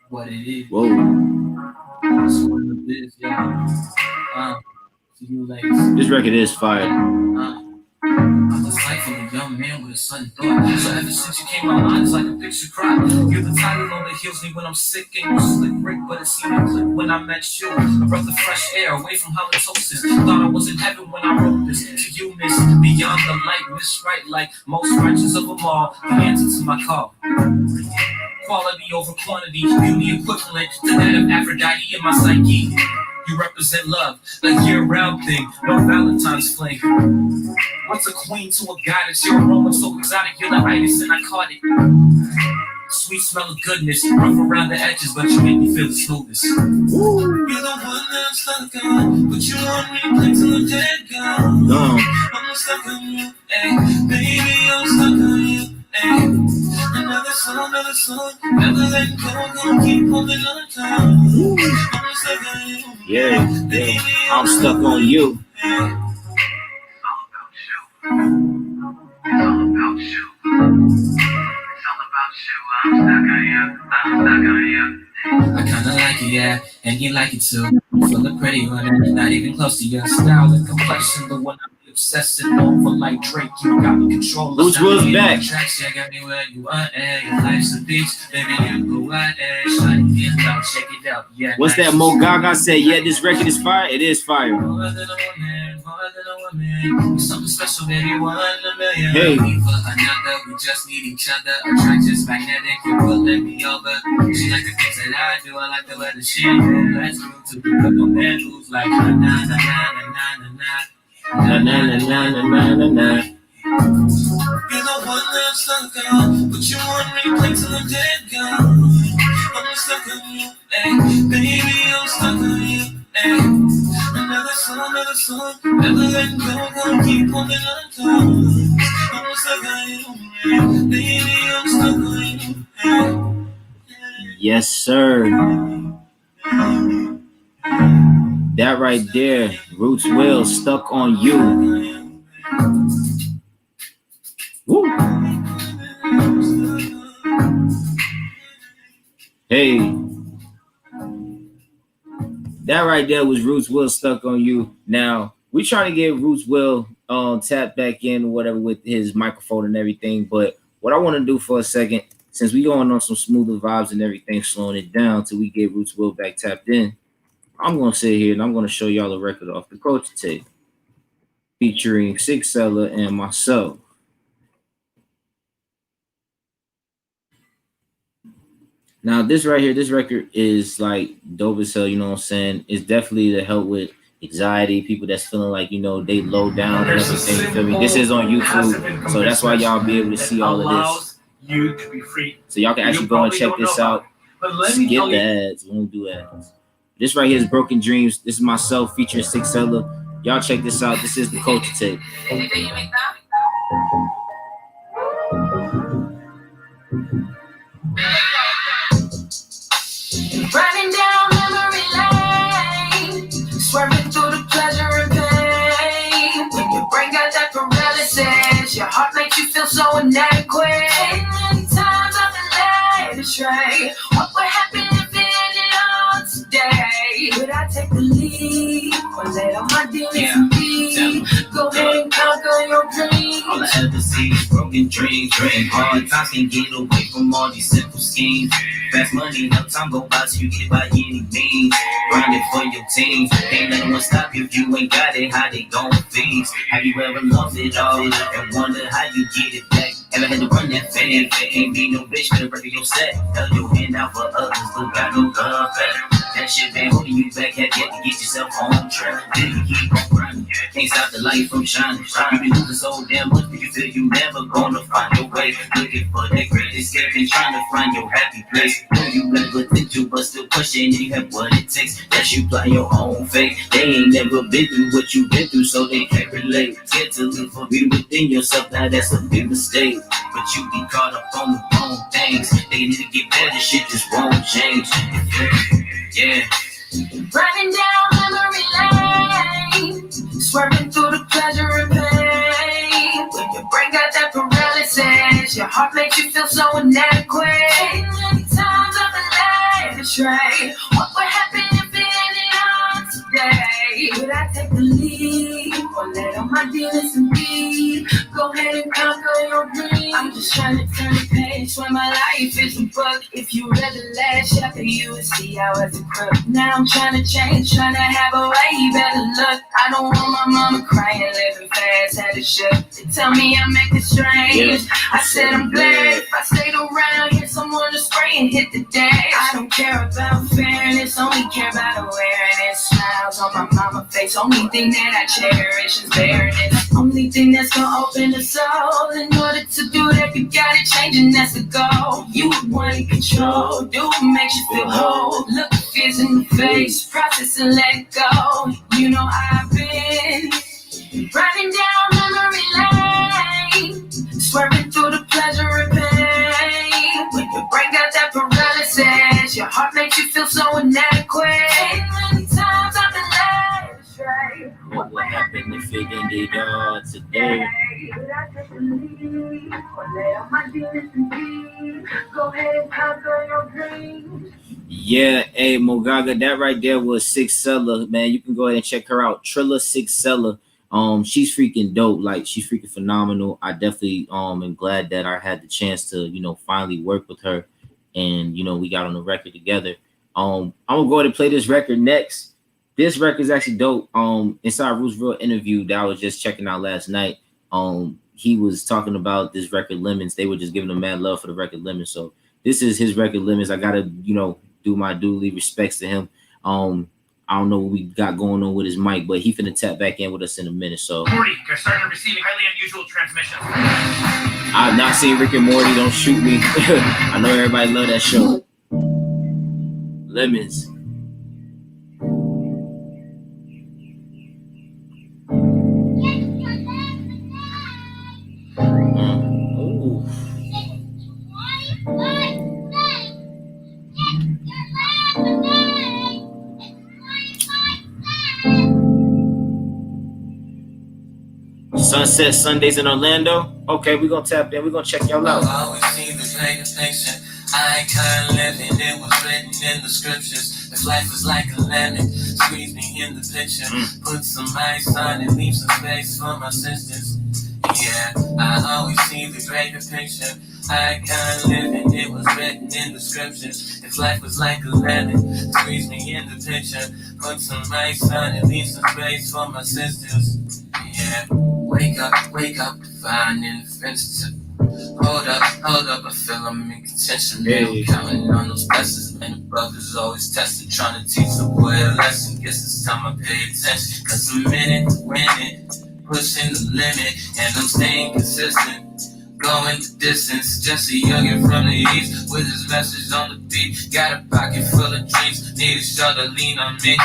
what it is. Whoa. That's what it is, yeah. To you ladies. This record is fire. I was like from a young man with a sudden thought. So ever since you came online, it's like a picture crop. You're the title that heals me when I'm sick. Ain't no slick Rick, but it seemed a click when I met you. A breath of fresh air away from halitosis. Thought I was in heaven when I wrote this. To you, miss, beyond the light, miss right like most righteous of them all. The answer to my call. Quality over quantity, beauty equivalent to that of Aphrodite in my psyche. You represent love, a year-round thing, no Valentine's fling. What's a queen to a goddess? Your aroma so exotic, you're the itis, and I caught it. Sweet smell of goodness, rough around the edges, but you make me feel the smoothness. You're the one that I'm stuck on, but you want me to play till I'm dead gone. I'm stuck on you, ay, baby, I'm stuck on you, ay. Another song, never let go, gonna keep holding on tight. I'm stuck on you, yeah, baby, I'm stuck on you. I kinda like it, yeah, and you like it too. You feeling pretty, running, not even close to your style and complexion. The one I'm obsessing over like Drake, you got me controlling. Rootswill's back. Tracks, yeah, got me where you are, and your life's a beach, baby, you go out and shine it out, check it out, yeah. What's that Mo Gaga said? Yeah, this record is fire. It is fire. More than a woman, something special, baby, 1 in a million. Hey. We for another, we just need each other. Attraction's magnetic, you will let me over. She like the things that I do, I like the way that she do. Let's move to the no man who's like na na na na na na na na na na na na. You're the one that I'm stuck on, but you want me to play till I'm dead gone. I'm stuck on you, ay, baby, I'm stuck on you, ay. Another song, never let go, gonna keep holding on tight. I'm stuck on you, ay, baby, I'm stuck on you, ay. Yes, sir. That right there, Rootswill, Stuck on You. Woo. Hey, that right there was Rootswill, Stuck on You. Now we trying to get Rootswill tapped back in or whatever with his microphone and everything. But what I want to do for a second, since we going on some smoother vibes and everything, slowing it down till we get Rootswill back tapped in, I'm gonna sit here and I'm gonna show y'all the record off the Culture Ent. featuring Six Seller and myself. Now, this right here, this record is like dope as hell, you know what I'm saying? It's definitely to help with anxiety, people that's feeling like, you know, they low down and everything, you feel me? This is on YouTube, so that's why y'all be able to see all of this. You to be free. So y'all can actually go and check this out. Skip the ads, we won't do ads. This right here is Broken Dreams. This is myself featuring Six Seller. Y'all check this out. This is the Culture Tape. Running down memory lane, swerving through the pleasure and pain. When your brain got that paralysis, your heart makes you feel so inadequate. Many times I've been led astray. What would happen if it ended all today? Would I take the lead or let all my demons be? Go ahead and conquer your dreams. All I ever see is broken dreams. Hard times can get away from all these simple schemes. Fast money, no time go by so you get it by any means. Grinding for your teams. Ain't letting one stop you if you ain't got it. How they gon' feast? Have you ever lost it all and wonder how you get it back? Ever had to run that fame? Ain't be no bitch, better record your set. Held your hand out for others, but got no love back. That shit been holding you back, have yet to get yourself on track. Then you keep on grinding, can't stop the light from shining. You been losing so damn much, but you feel you never gonna find your way. Looking for that great escape and trying to find your happy place. Know you got potential, but still pushing, and you have what it takes. That's you plotting your own fate. They ain't never been through what you've been through, so they can't relate. Get to live for you within yourself, now that's a big mistake. But you be caught up on the wrong things. They need to get better, shit just won't change. Yeah. Running down memory lane, swerving through the pleasure and pain. When your brain got that paralysis, your heart makes you feel so inadequate. Many times I've been led astray. What would happen if it ended all today? Would I take the lead or let all my demons be? Go ahead and conquer your dreams. I'm just trying to turn the page when my life is a book. If you read the last chapter, you would see I was a crook. Now I'm trying to change, trying to have a way better look. I don't want my mama crying, living fast, had it shook. They tell me I'm acting strange. I said I'm glad if I stayed around here, someone to spray and hit the dash. I don't care about fairness, only care about awareness. Smiles on my mama's face, only thing that I cherish is bareness. Only thing that's gonna open the soul. In order to do that, you gotta change, and that's the goal. You want to control, do what makes you feel whole. Look the fears in the face, process and let it go. You know I've been running down memory lane, swerving through the pleasure and pain. When your brain got that paralysis, your heart makes you feel so inadequate. Many times I've been led astray. What would happen if it ended all today? Go ahead and conquer your dreams. Yeah, hey Mogaga, that right there was Six Seller, man. You can go ahead and check her out. Trilla Six Seller. She's freaking dope. Like, she's freaking phenomenal. I definitely am glad that I had the chance to, you know, finally work with her, and you know, we got on the record together. I'm gonna go ahead and play this record next. This record is actually dope. Inside Rootswill interview that I was just checking out last night. He was talking about this record Lemons. They were just giving him mad love for the record Lemons. So this is his record Lemons. I gotta, you know, do my duly respects to him. I don't know what we got going on with his mic, but he finna tap back in with us in a minute. So Morty, I started receiving highly unusual transmissions. I've not seen Rick and Morty. Don't shoot me. I know everybody love that show. Lemons. Ooh. Sunset Sundays in Orlando. Okay, we're gonna tap in. We're gonna check y'all out. I always see the greater picture. I ain't kinda living, it was written in the scriptures. If life was like a lemon, squeeze me in the picture. Put some ice on it, leave some space for my sisters. Yeah, I always see the greater picture. I ain't kinda living, it was written in the scriptures. If life was like a lemon, squeeze me in the picture. Put some ice on it, leave some space for my sisters. Yeah. Yeah, wake up, divine intervention. Hold up, I feel I'm in contention. Man, I'm counting on those blessings. Man, above is always tested, trying to teach the boy a lesson. Guess it's time I pay attention, cause I'm in it to win it, pushing the limit, and I'm staying consistent. Going the distance, just a youngin' from the east with his message on the beat. Got a pocket full of dreams, need a shoulder lean on me.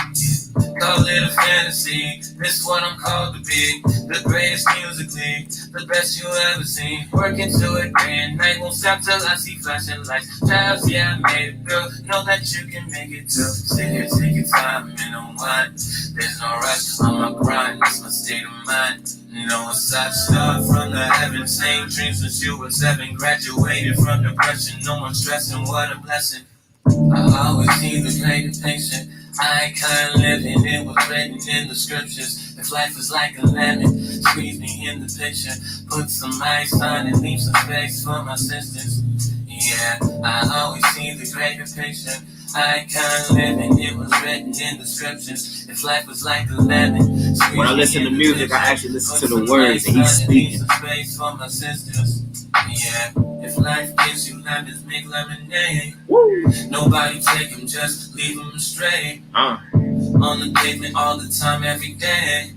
Call it a fantasy, this what I'm called to be. The greatest musically, the best you ever seen. Working to it day and night, won't stop till I see flashing lights. Child, yeah, I made it, girl, know that you can make it too. Sit here, take your time and unwind. There's no rush on my grind, it's my state of mind. No, it's I start from the heavens, same dreams since you were 7. Graduated from depression, no more stressing, what a blessing. I always see the greater patient. I can't live and it was written in the scriptures. If life is like a lemon, squeeze me in the picture. Put some ice on and leave some space for my sisters. Yeah, I always see the greater picture. I can't live and it was written in the scriptures. If life was like a lemon, when I listen to music, I actually listen to the words and he's speaking. Space for my sisters. Yeah, if life gives you lemons, make lemonade. Woo. Nobody take them, just leave them astray. On the pavement all the time, every day.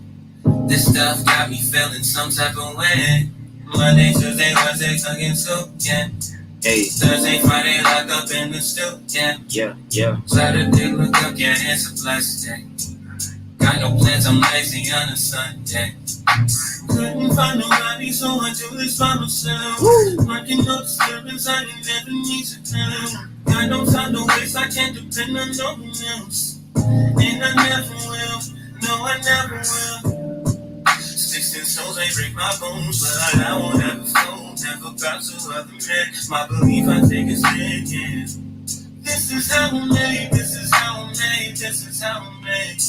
This stuff got me feeling some type of way. Monday, Tuesday, Wednesday, again, so yeah. Hey. Thursday, Friday, lock up in the stew, yeah. Yeah. Saturday, look up, yeah, it's a blessed day. Got no plans, I'm lazy on a Sunday. Couldn't find nobody, so I do this by myself. Working no disturbance, I didn't never need to tell. Got no time to waste, I can't depend on no one else. And I never will, no, I never will. Sticks and stones may break my bones, but I won't ever fold. Never bow to other men, my belief I take a stand, yeah. This is how I'm made, this is how I'm made, this is how I'm made.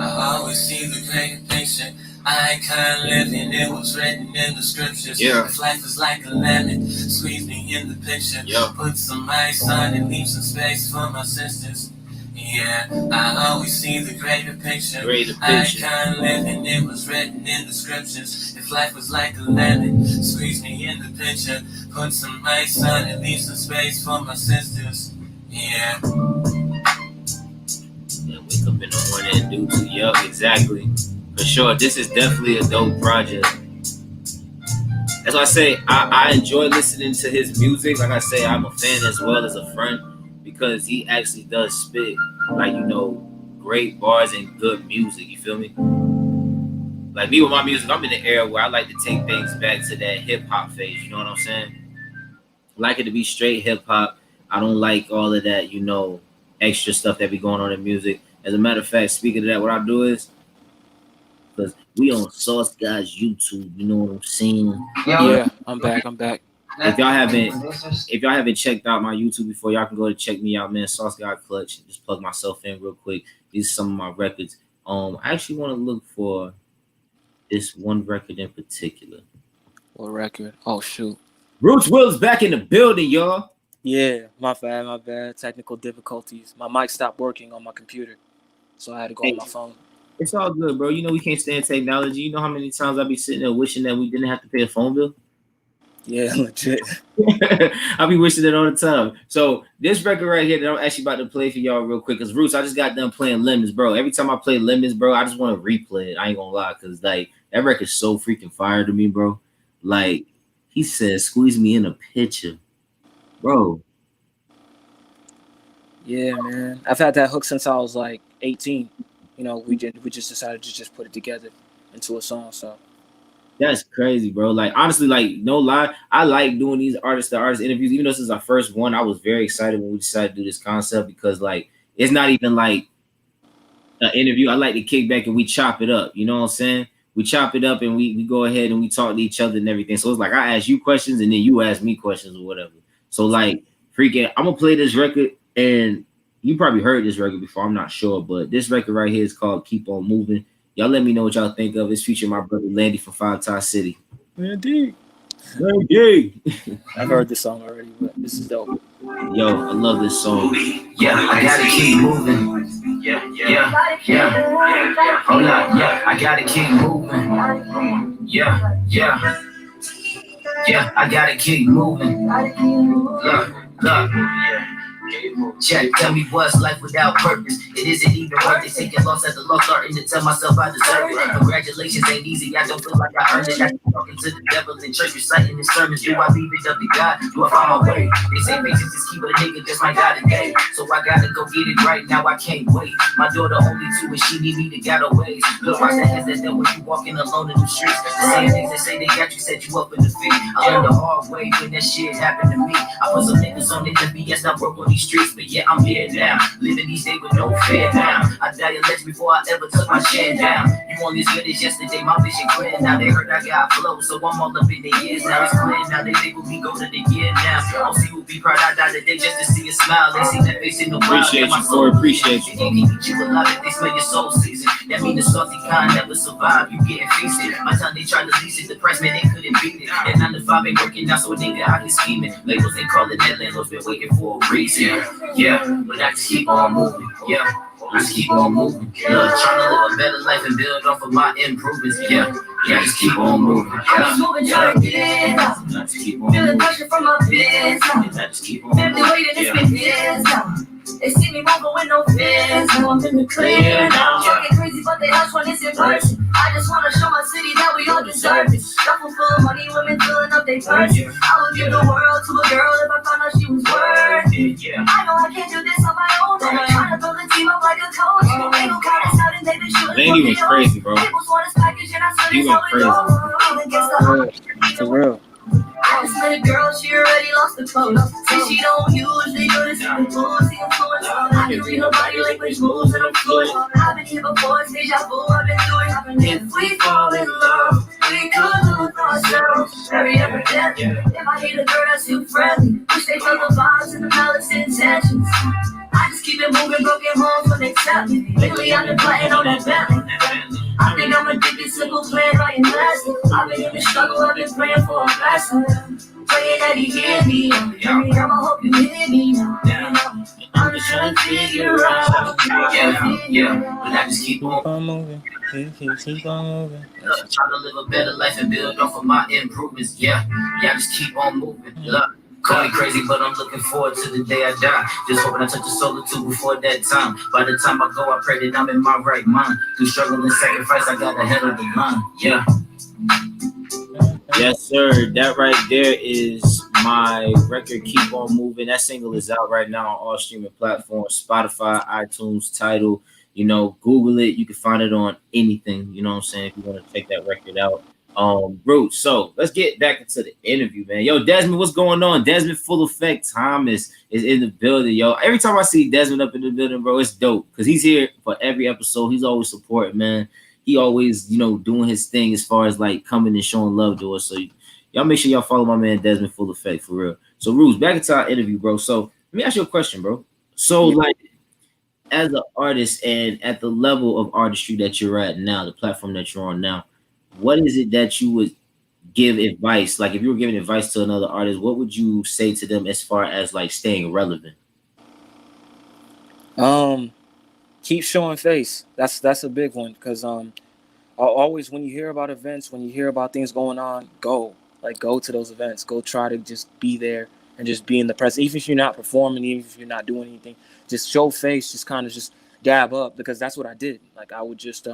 I always see the greater picture. I can't live and it was written in the scriptures. Yeah. If life is like a lemon, squeeze me in the picture. Yeah. Put some ice on and leave some space for my sisters. Yeah, I always see the greater picture. I can't live and it was written in the scriptures. If life was like a lemon, squeeze me in the picture. Put some ice on and leave some space for my sisters. Yeah. Wake up in the morning and do too. Yup, exactly. For sure, this is definitely a dope project. That's why I say I enjoy listening to his music. Like I say, I'm a fan as well as a friend because he actually does spit, like, you know, great bars and good music. You feel me? Like me with my music, I'm in the era where I like to take things back to that hip hop phase. You know what I'm saying? I like it to be straight hip hop. I don't like all of that, you know, extra stuff that be going on in music. As a matter of fact, speaking of that, what I do is, because we on SawceGawd's YouTube, you know what I'm saying? Yeah, I'm back. If y'all haven't checked out my YouTube before, y'all can go to check me out, man. SawceGawdClutch. Just plug myself in real quick. These are some of my records. I actually want to look for this one record in particular. What record? Oh shoot. Rootswill is back in the building, y'all. Yeah, my bad. Technical difficulties. My mic stopped working on my computer, so I had to go on my phone. It's all good, bro. You know we can't stand technology. You know how many times I be sitting there wishing that we didn't have to pay a phone bill? Yeah, legit. I be wishing it all the time. So this record right here that I'm actually about to play for y'all real quick, because Roots, I just got done playing Lemons, bro. Every time I play Lemons, bro, I just want to replay it. I ain't gonna lie, because like that record's so freaking fire to me, bro. Like he said, squeeze me in a picture, bro. Yeah, man. I've had that hook since I was like 18. You know, we just decided to just put it together into a song. So that's crazy, bro. Like honestly, like no lie, I like doing these artist-to-artist interviews. Even though this is our first one, I was very excited when we decided to do this concept because like it's not even like an interview. I like to kick back and we chop it up. You know what I'm saying? We chop it up and we go ahead and we talk to each other and everything. So it's like I ask you questions and then you ask me questions or whatever. So like freaking, I'm gonna play this record. And you probably heard this record before, I'm not sure, but this record right here is called Keep On Moving. Y'all let me know what y'all think of it. It's featuring my brother Landy from Five Tie City. Landy. I've heard this song already, but this is dope. Yo, I love this song. Yeah, I gotta keep moving. Yeah. Yeah, hold up, yeah, I gotta keep moving. Yeah, I gotta keep moving. Look, check, tell me what's life without purpose? It isn't even worth it. Taking loss at the loss, starting to tell myself I deserve it. Congratulations ain't easy, I don't feel like I earned it. I keep talking to the devil in church, reciting his sermons. Do I leave it up to God? Do I find my way? They say patience is key, but a nigga just might got a day. So I gotta go get it right now, I can't wait. My daughter only 2 and she need me to get away. Look, watch the hands that when you walking alone in the streets. The same things that say they got you, set you up in the feet. I learned the hard way when that shit happened to me. I put some niggas on it to BS, not broke on these streets, but yeah, I'm here now. Living these days with no fear now. I die a legend before I ever took my chin down. You only as good as yesterday, my vision clear. Now they heard I got flow, so I'm all up in the years. Now it's clear, now they think we go to the year now. I'll see who be proud I die today just to see a smile. They see that face in the wild. Appreciate you, Corey. Appreciate you. They can't keep you alive if they smell your soul season. That mean the salty kind never survive. You getting feasted. My time they tried to lease it, the price man they couldn't beat it. And 9 to 5 ain't working out, so a nigga out here scheming. Labels they call it that landlord's been waiting for a reason. Yeah, but I just keep on moving. Yeah, I just keep on moving. Yeah, trying to live a better life and build off of my improvements. Yeah, just keep on moving. I'm moving, trying to get out. Just keep on Feel the moving. pressure from my biz. Just keep on Family moving. waiting, it's been years now. They see me moving with no fears. Now I'm in the clear now. Talking crazy, but they hush when it's in person. I just wanna show my city that we all deserve it. Duffel full of money, women filling up their purse. I would give the world to a girl if I found out she was worth it. I know I can't do this on my own. I'm trying to build a team up like a coach. Ain't no kind of out and they've been shooting. Laney was crazy, bro. People's want us package and I said He it's went how it crazy. goes. For real. I just met a girl, she already lost the clothes. Say she don't usually do this in the booze, the influence. I can read her body language moves and I'm fluent. I've been here before, it's deja vu, I've been through it. If we fall in love, we could lose ourselves. Very evident. If I hate a girl that's too friendly, wish they felt the vibes and the malice intentions. I just keep it moving, broken homes when they tell me. Lately I've been playing on that Bentley. I think I'm addicted, simple plan, right and lasting. I've been in the struggle, I've been praying for a blessing. Praying that he hear me. I'ma hope you hear me now. I'm just trying to figure out. Yeah, but I just keep on moving. Keep on moving. trying to live a better life and build off of my improvements. Yeah, just keep on moving. Look, call me crazy, but I'm looking forward to the day I die. Just hoping I touch a soul or two before that time. By the time I go, I pray that I'm in my right mind. Through struggle and sacrifice, I got ahead of the line. Yeah. Yes, sir. That right there is my record, Keep On Moving. That single is out right now on all streaming platforms, Spotify, iTunes, Tidal. You know, Google it. You can find it on anything. You know what I'm saying? If you want to check that record out. Roots. So let's get back into the interview, man. Yo, Desmond, what's going on? Desmond Full Effect Thomas is in the building, yo. Every time I see Desmond up in the building, bro, it's dope because he's here for every episode. He's always supporting, man. He always, you know, doing his thing as far as like coming and showing love to us. So y'all make sure y'all follow my man Desmond Full Effect for real. So Roots, back into our interview, bro. So let me ask you a question, bro. So like, as an artist and at the level of artistry that you're at now, the platform that you're on now, what is it that you would give advice? Like if you were giving advice to another artist, what would you say to them as far as like staying relevant? Keep showing face. That's a big one because always when you hear about events, when you hear about things going on, go to those events. Go try to just be there and just be in the present. Even if you're not performing, even if you're not doing anything, just show face. Just kind of just dab up because that's what I did. Like I would just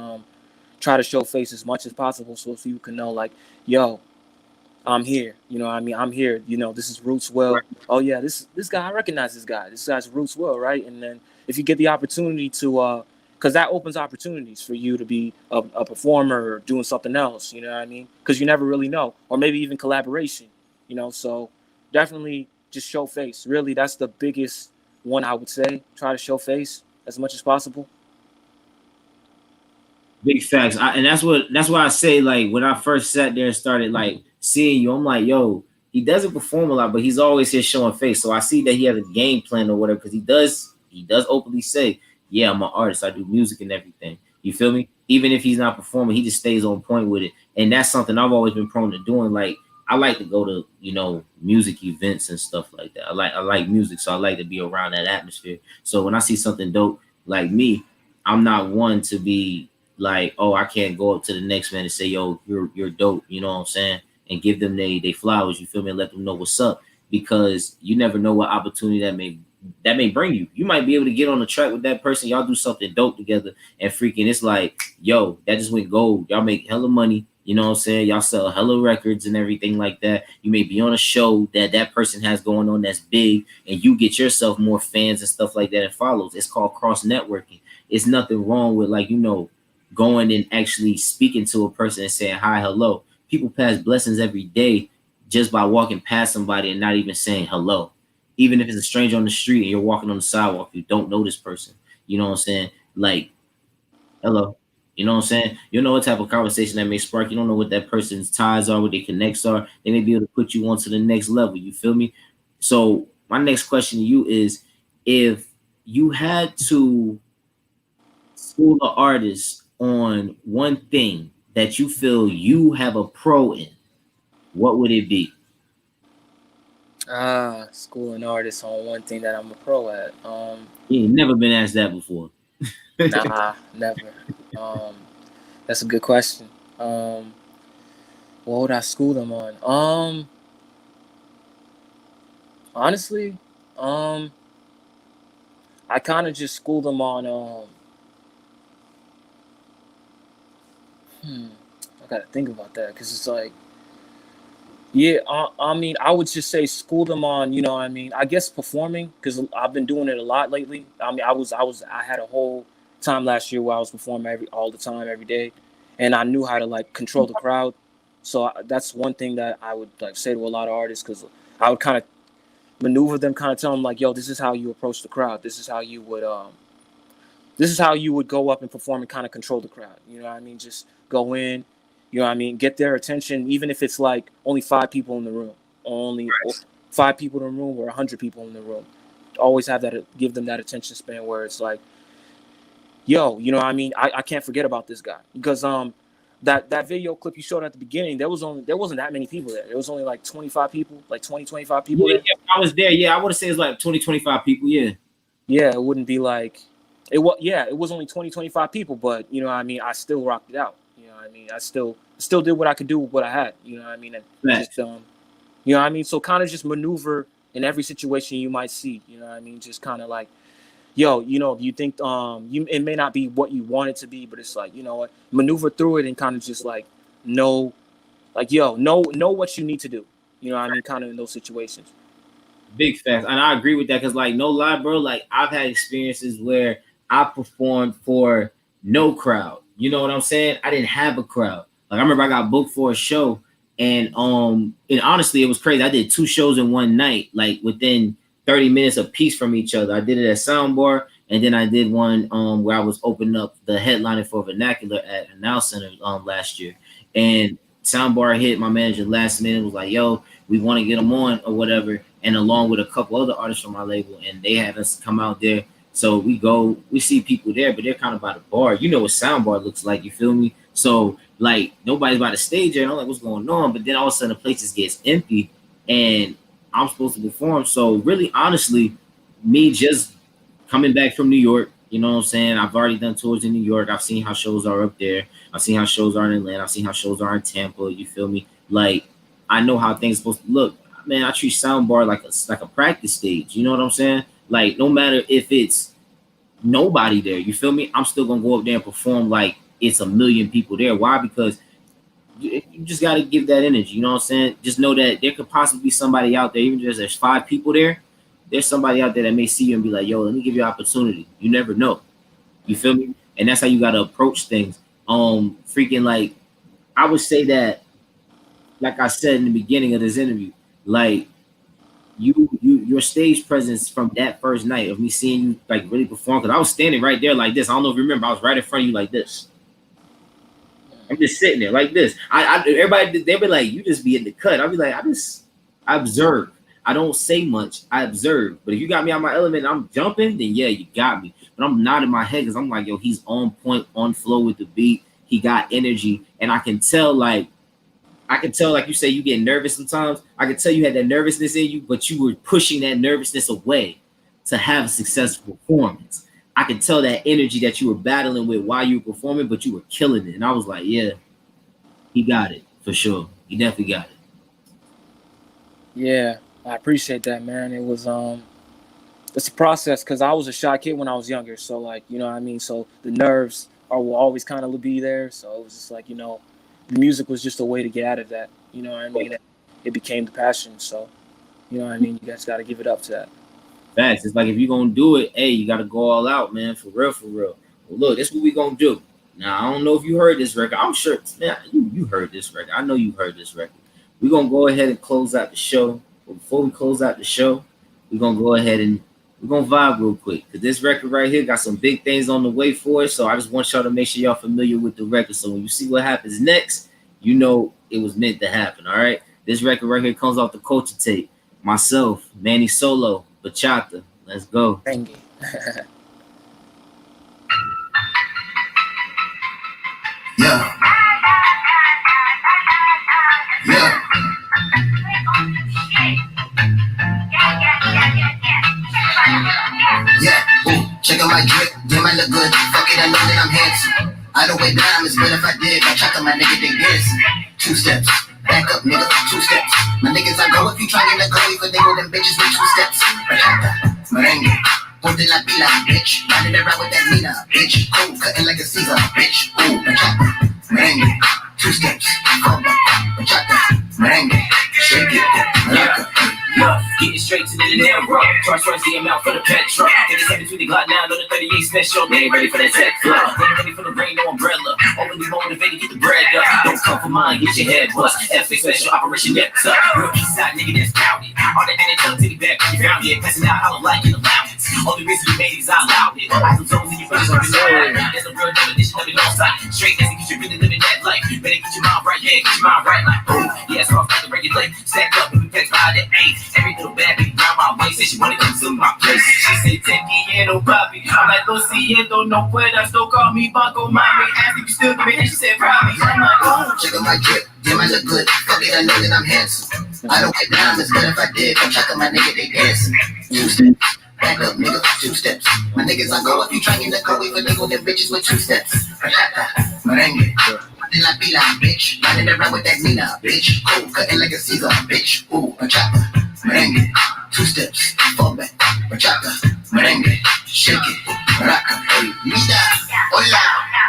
try to show face as much as possible so you can know like, yo, I'm here. You know what I mean? I'm here. You know, this is Rootswill. Oh yeah, this guy, I recognize this guy. This guy's Rootswill, right? And then if you get the opportunity to because that opens opportunities for you to be a performer or doing something else, you know what I mean? Because you never really know. Or maybe even collaboration, you know? So definitely just show face. Really, that's the biggest one I would say. Try to show face as much as possible. Big facts. And that's why I say, like, when I first sat there and started like seeing you, I'm like, yo, he doesn't perform a lot, but he's always here showing face. So I see that he has a game plan or whatever, because he does openly say, yeah, I'm an artist. I do music and everything. You feel me? Even if he's not performing, he just stays on point with it. And that's something I've always been prone to doing. Like, I like to go to, you know, music events and stuff like that. I like music, so I like to be around that atmosphere. So when I see something dope like me, I'm not one to be like, oh, I can't go up to the next man and say, yo, you're dope, you know what I'm saying? And give them they flowers, you feel me, and let them know what's up. Because you never know what opportunity that may bring you. You might be able to get on the track with that person, y'all do something dope together, and freaking it's like, yo, that just went gold. Y'all make hella money, you know what I'm saying? Y'all sell hella records and everything like that. You may be on a show that person has going on that's big, and you get yourself more fans and stuff like that and follows. It's called cross networking. It's nothing wrong with, like, you know, going and actually speaking to a person and saying hi, hello. People pass blessings every day just by walking past somebody and not even saying hello. Even if it's a stranger on the street and you're walking on the sidewalk, you don't know this person. You know what I'm saying? Like, hello. You know what I'm saying? You know what type of conversation that may spark. You don't know what that person's ties are, what their connects are. They may be able to put you on to the next level. You feel me? So my next question to you is, if you had to school the artist on one thing that you feel you have a pro in, what would it be? School an artist on one thing that I'm a pro at. You ain't never been asked that before. Nah, never. That's a good question. What would I school them on? Honestly, I kind of just school them on. I gotta think about that because it's like, yeah. I mean, I would just say school them on. You know, what I mean, I guess performing because I've been doing it a lot lately. I mean, I had a whole time last year where I was performing all the time, every day, and I knew how to like control the crowd. So that's one thing that I would like say to a lot of artists because I would kind of maneuver them, kind of tell them like, yo, this is how you approach the crowd. This is how you would go up and perform and kind of control the crowd. You know what I mean? Just go in, you know what I mean? Get their attention, even if it's like only 5 people in the room, or 5 people in the room or 100 people in the room. Always have that, give them that attention span where it's like, yo, you know what I mean? I can't forget about this guy because that video clip you showed at the beginning, there wasn't that many people there. There was only like 25 people, like 25 people Yeah, there. I was there. Yeah, I would have said it's like 25 people. Yeah. Yeah, it wouldn't be like it was. Yeah, it was only 25 people, but you know what I mean. I still rocked it out. You know what I mean. I still did what I could do with what I had. You know what I mean. And just you know what I mean. So kind of just maneuver in every situation you might see. You know what I mean. Just kind of like, yo, you know, you think it may not be what you want it to be, but it's like, you know what, maneuver through it and kind of just like know what you need to do. You know what I mean. Kind of in those situations. Big facts, and I agree with that because, like, no lie, bro. Like, I've had experiences where I performed for no crowd. You know what I'm saying? I didn't have a crowd. Like, I remember I got booked for a show, and honestly, it was crazy. I did 2 shows in one night, like within 30 minutes a piece from each other. I did it at Soundbar, and then I did one where I was opening up the headlining for Vernacular at a Now Center last year, and Soundbar hit my manager last minute, was like, yo, we want to get them on or whatever, and along with a couple other artists from my label, and they have us come out there. So we see people there, but they're kind of by the bar. You know what Soundbar looks like, you feel me? So like nobody's by the stage there, and I'm like, what's going on? But then all of a sudden the place just gets empty and I'm supposed to perform. So really, honestly, me just coming back from New York, you know what I'm saying? I've already done tours in New York. I've seen how shows are up there. I've seen how shows are in Atlanta. I've seen how shows are in Tampa. You feel me? Like, I know how things are supposed to look. Man, I treat Soundbar like a practice stage. You know what I'm saying? Like, no matter if it's nobody there, you feel me? I'm still gonna go up there and perform like it's a million people there. Why? Because you just got to give that energy. You know what I'm saying? Just know that there could possibly be somebody out there, even if there's 5 people there. There's somebody out there that may see you and be like, yo, let me give you an opportunity. You never know. You feel me? And that's how you got to approach things. Freaking like, I would say that, like I said in the beginning of this interview, like your stage presence from that first night of me seeing you like really perform, because I was standing right there like this. I don't know if you remember, I was right in front of you like this. I'm just sitting there like this. Everybody, they be like, you just be in the cut. I'll be like, I observe. I don't say much. I observe. But if you got me on my element and I'm jumping, then yeah, you got me. But I'm not in my head because I'm like, yo, he's on point, on flow with the beat. He got energy. And I can tell, like you say, you get nervous sometimes. I can tell you had that nervousness in you, but you were pushing that nervousness away to have a successful performance. I could tell that energy that you were battling with while you were performing, but you were killing it. And I was like, yeah, he got it for sure. He definitely got it. Yeah, I appreciate that, man. It was it's a process because I was a shy kid when I was younger. So like, you know what I mean? So the nerves will always kind of be there. So it was just like, you know, the music was just a way to get out of that. You know what I mean? It became the passion. So, you know what I mean? You guys got to give it up to that. Facts. It's like if you're gonna do it, hey, you gotta go all out, man. For real, for real. Well, look, this is what we gonna do. Now, I don't know if you heard this record. I'm sure, man, you heard this record. I know you heard this record. We're gonna go ahead and close out the show. But before we close out the show, we're gonna go ahead and we're gonna vibe real quick. Cause this record right here got some big things on the way for it. So I just want y'all to make sure y'all familiar with the record. So when you see what happens next, you know it was meant to happen. All right. This record right here comes off the Culture tape. Myself, Manny Solo, Bachata. Let's go. Thank you. Yeah. Yeah. Yeah. Ooh, check out my drip. Damn, I look good. Fuck it, I know that I'm handsome. I don't wear diamonds, but if I did, I check out my nigga, they dancing. 2 steps. Back up, nigga. 2 steps. My niggas, I go if you trying to go, even they know them bitches with 2 steps. Merengue. Ponte la pila, bitch. Running around with that Nina, bitch. Cool, cutting like a Caesar, bitch. Ooh, bachata, merengue. 2 steps, fall back, bachata, merengue. Shake it, malaca. Yeah, getting straight to the damn rock. Charge the amount for the petrol. Get the 720 Glock now, know the 38 special. They ain't ready for that tech flow. They ain't ready for the rain, no umbrella. Overly motivated, get the bread up. Don't come for mine, get your head bust. FA special operation next up. Real east side nigga that's counted. All the NHL titty back when you found it. Passing out, I don't like an allowance. Only reason you made is I allowed it. I some zones in your face on the side. There's a real definition of it on side. Straight as you really living that life. You better get your mind right, yeah, get your mind right like boom. Yeah, so I'm starting to regulate. Stack up with the text by the 8. Every little bad bitch round my way said she wanna come to my place. She said, "Te quiero, papi." I'm like, "Lo siento, no puedas." Still call me Bunko Mommy. Asked if you still give me hit. She said, "Probably." I'm like, "Oh." Check out my drip. Damn, I look good. Fuck it, I know that I'm handsome. I don't wear diamonds, but if I did, come check out my nigga, they dancing. 2 steps. Back up, nigga. 2 steps. My niggas, I go if you trying to go, even they go them bitches with 2 steps. Merengue. La pila, bitch. Running around with that Nina, bitch. Cool, cutting like a Caesar, bitch. Ooh, bachata, merengue. 2 steps, fall back, bachata, merengue. Shake it, maraca. Hey, mira, hola,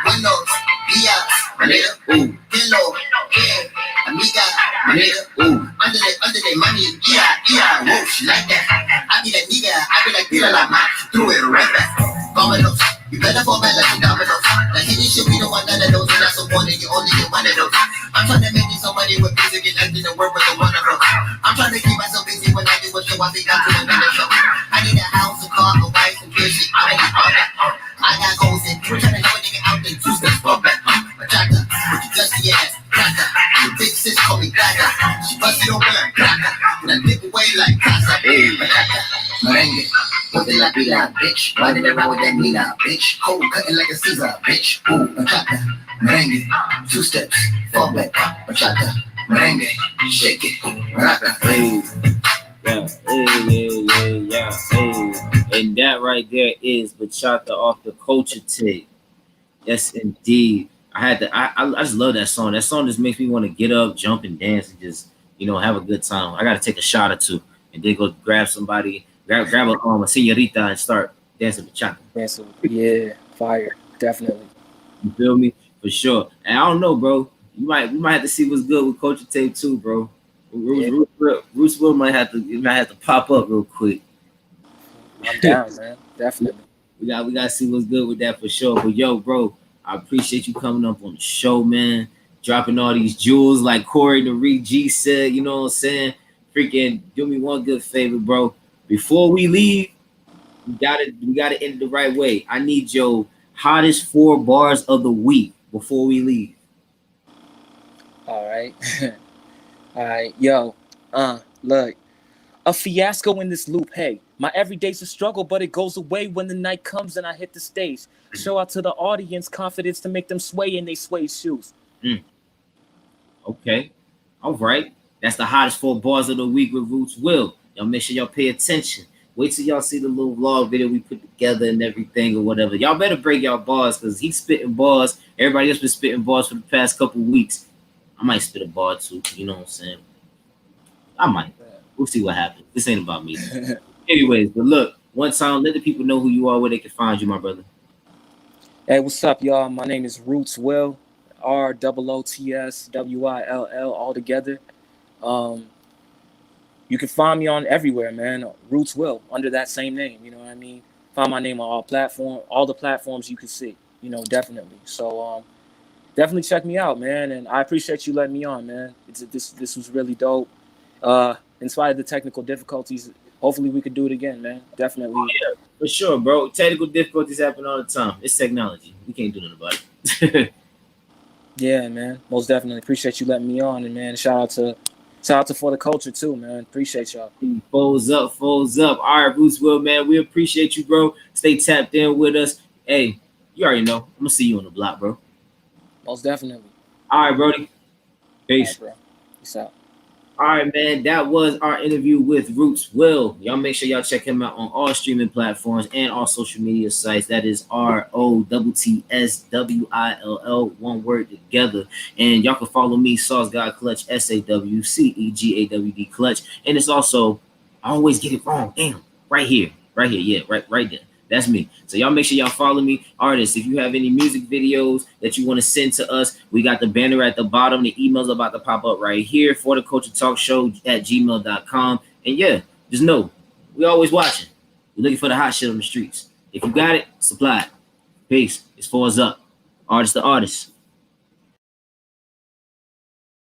buenos días, manera. Ooh, hello, yeah, amiga, manera. Ooh, under the money, yeah, whoa, she like that. I be that nigga, I be like, tira la ma, threw it right back. Vámonos. You better fall back like some dominoes. Like hitting shit, we don't want none of those. And that's the one that you only get one of those. I'm trying to make you somebody with music and acting and work with the one of those. I'm trying to keep myself busy when I do a show. I think I'm doing another show. I need a house, a car, a wife, some good shit. I need all that. I got goals and we're trying to know a nigga out there. 2 steps, fall back. Bachata, with your dusty ass. Plata. Your big sis call me Plata. She busted open like Plata. When I dip away like Casa. Bachata, merengue. Ponte la pila, bitch. Riding around with that Nina, bitch. Cold cutting like a Caesar, bitch. Ooh, bachata, merengue. 2 steps, fall back, bachata, merengue. Shake it, maraca. Hey, yeah. Hey. And that right there is Bachata off the Culture tape. Yes, indeed. I just love that song. That song just makes me want to get up, jump, and dance, and just have a good time. I gotta take a shot or two, and then go grab somebody. Grab a senorita and start dancing bachata. Dancing, yeah, fire, definitely. You feel me? For sure. And I don't know, bro. We might have to see what's good with Culture tape too, bro. Rootswill might have to pop up real quick. I'm down, man. Definitely. We gotta see what's good with that for sure. But yo, bro, I appreciate you coming up on the show, man. Dropping all these jewels like Corey the Reed G said. You know what I'm saying? Freaking do me one good favor, bro. Before we leave, we gotta end it the right way. I need your hottest 4 bars of the week before we leave. All right. All right. Yo, look. A fiasco in this loop. Hey, my everyday's a struggle, but it goes away when the night comes and I hit the stage. Show out to the audience confidence to make them sway in they suede shoes. Okay. All right. That's the hottest 4 bars of the week with Rootswill. Y'all make sure y'all pay attention. Wait till y'all see the little vlog video we put together and everything or whatever. Y'all better break y'all bars because he's spitting bars. Everybody else been spitting bars for the past couple weeks. I might spit a bar too. You know what I'm saying? I might. We'll see what happens. This ain't about me. Anyways, but look, one time, let the people know who you are, where they can find you, my brother. Hey, what's up, y'all? My name is Rootswill, ROOTSWILL, all together. You can find me on everywhere, man. Rootswill, under that same name. You know what I mean? Find my name on all the platforms you can see. You know, definitely. So, definitely check me out, man. And I appreciate you letting me on, man. This was really dope. In spite of the technical difficulties, hopefully we could do it again, man. Definitely. Oh, yeah, for sure, bro. Technical difficulties happen all the time. It's technology. We can't do nothing about it. Yeah, man. Most definitely. Appreciate you letting me on. And, man, shout out to For the Culture, too, man. Appreciate y'all. Folds up. All right, Rootswill, man. We appreciate you, bro. Stay tapped in with us. Hey, you already know. I'm going to see you on the block, bro. Most definitely. All right, Brody. Peace. All right, bro. Peace out. All right, man. That was our interview with Rootswill. Y'all make sure y'all check him out on all streaming platforms and all social media sites. That is ROTTSWILL, one word together. And y'all can follow me, SawceGawdClutch, SAWCEGAWD Clutch. And it's also, I always get it wrong. Damn, right here. Yeah, right there. That's me. So y'all make sure y'all follow me. Artists, if you have any music videos that you want to send to us, we got the banner at the bottom. The email's about to pop up right here for the Culture Talk Show at gmail.com. And yeah, just know, we always watching. We're looking for the hot shit on the streets. If you got it, supply it. Peace. It's 4's up. Artist to artist.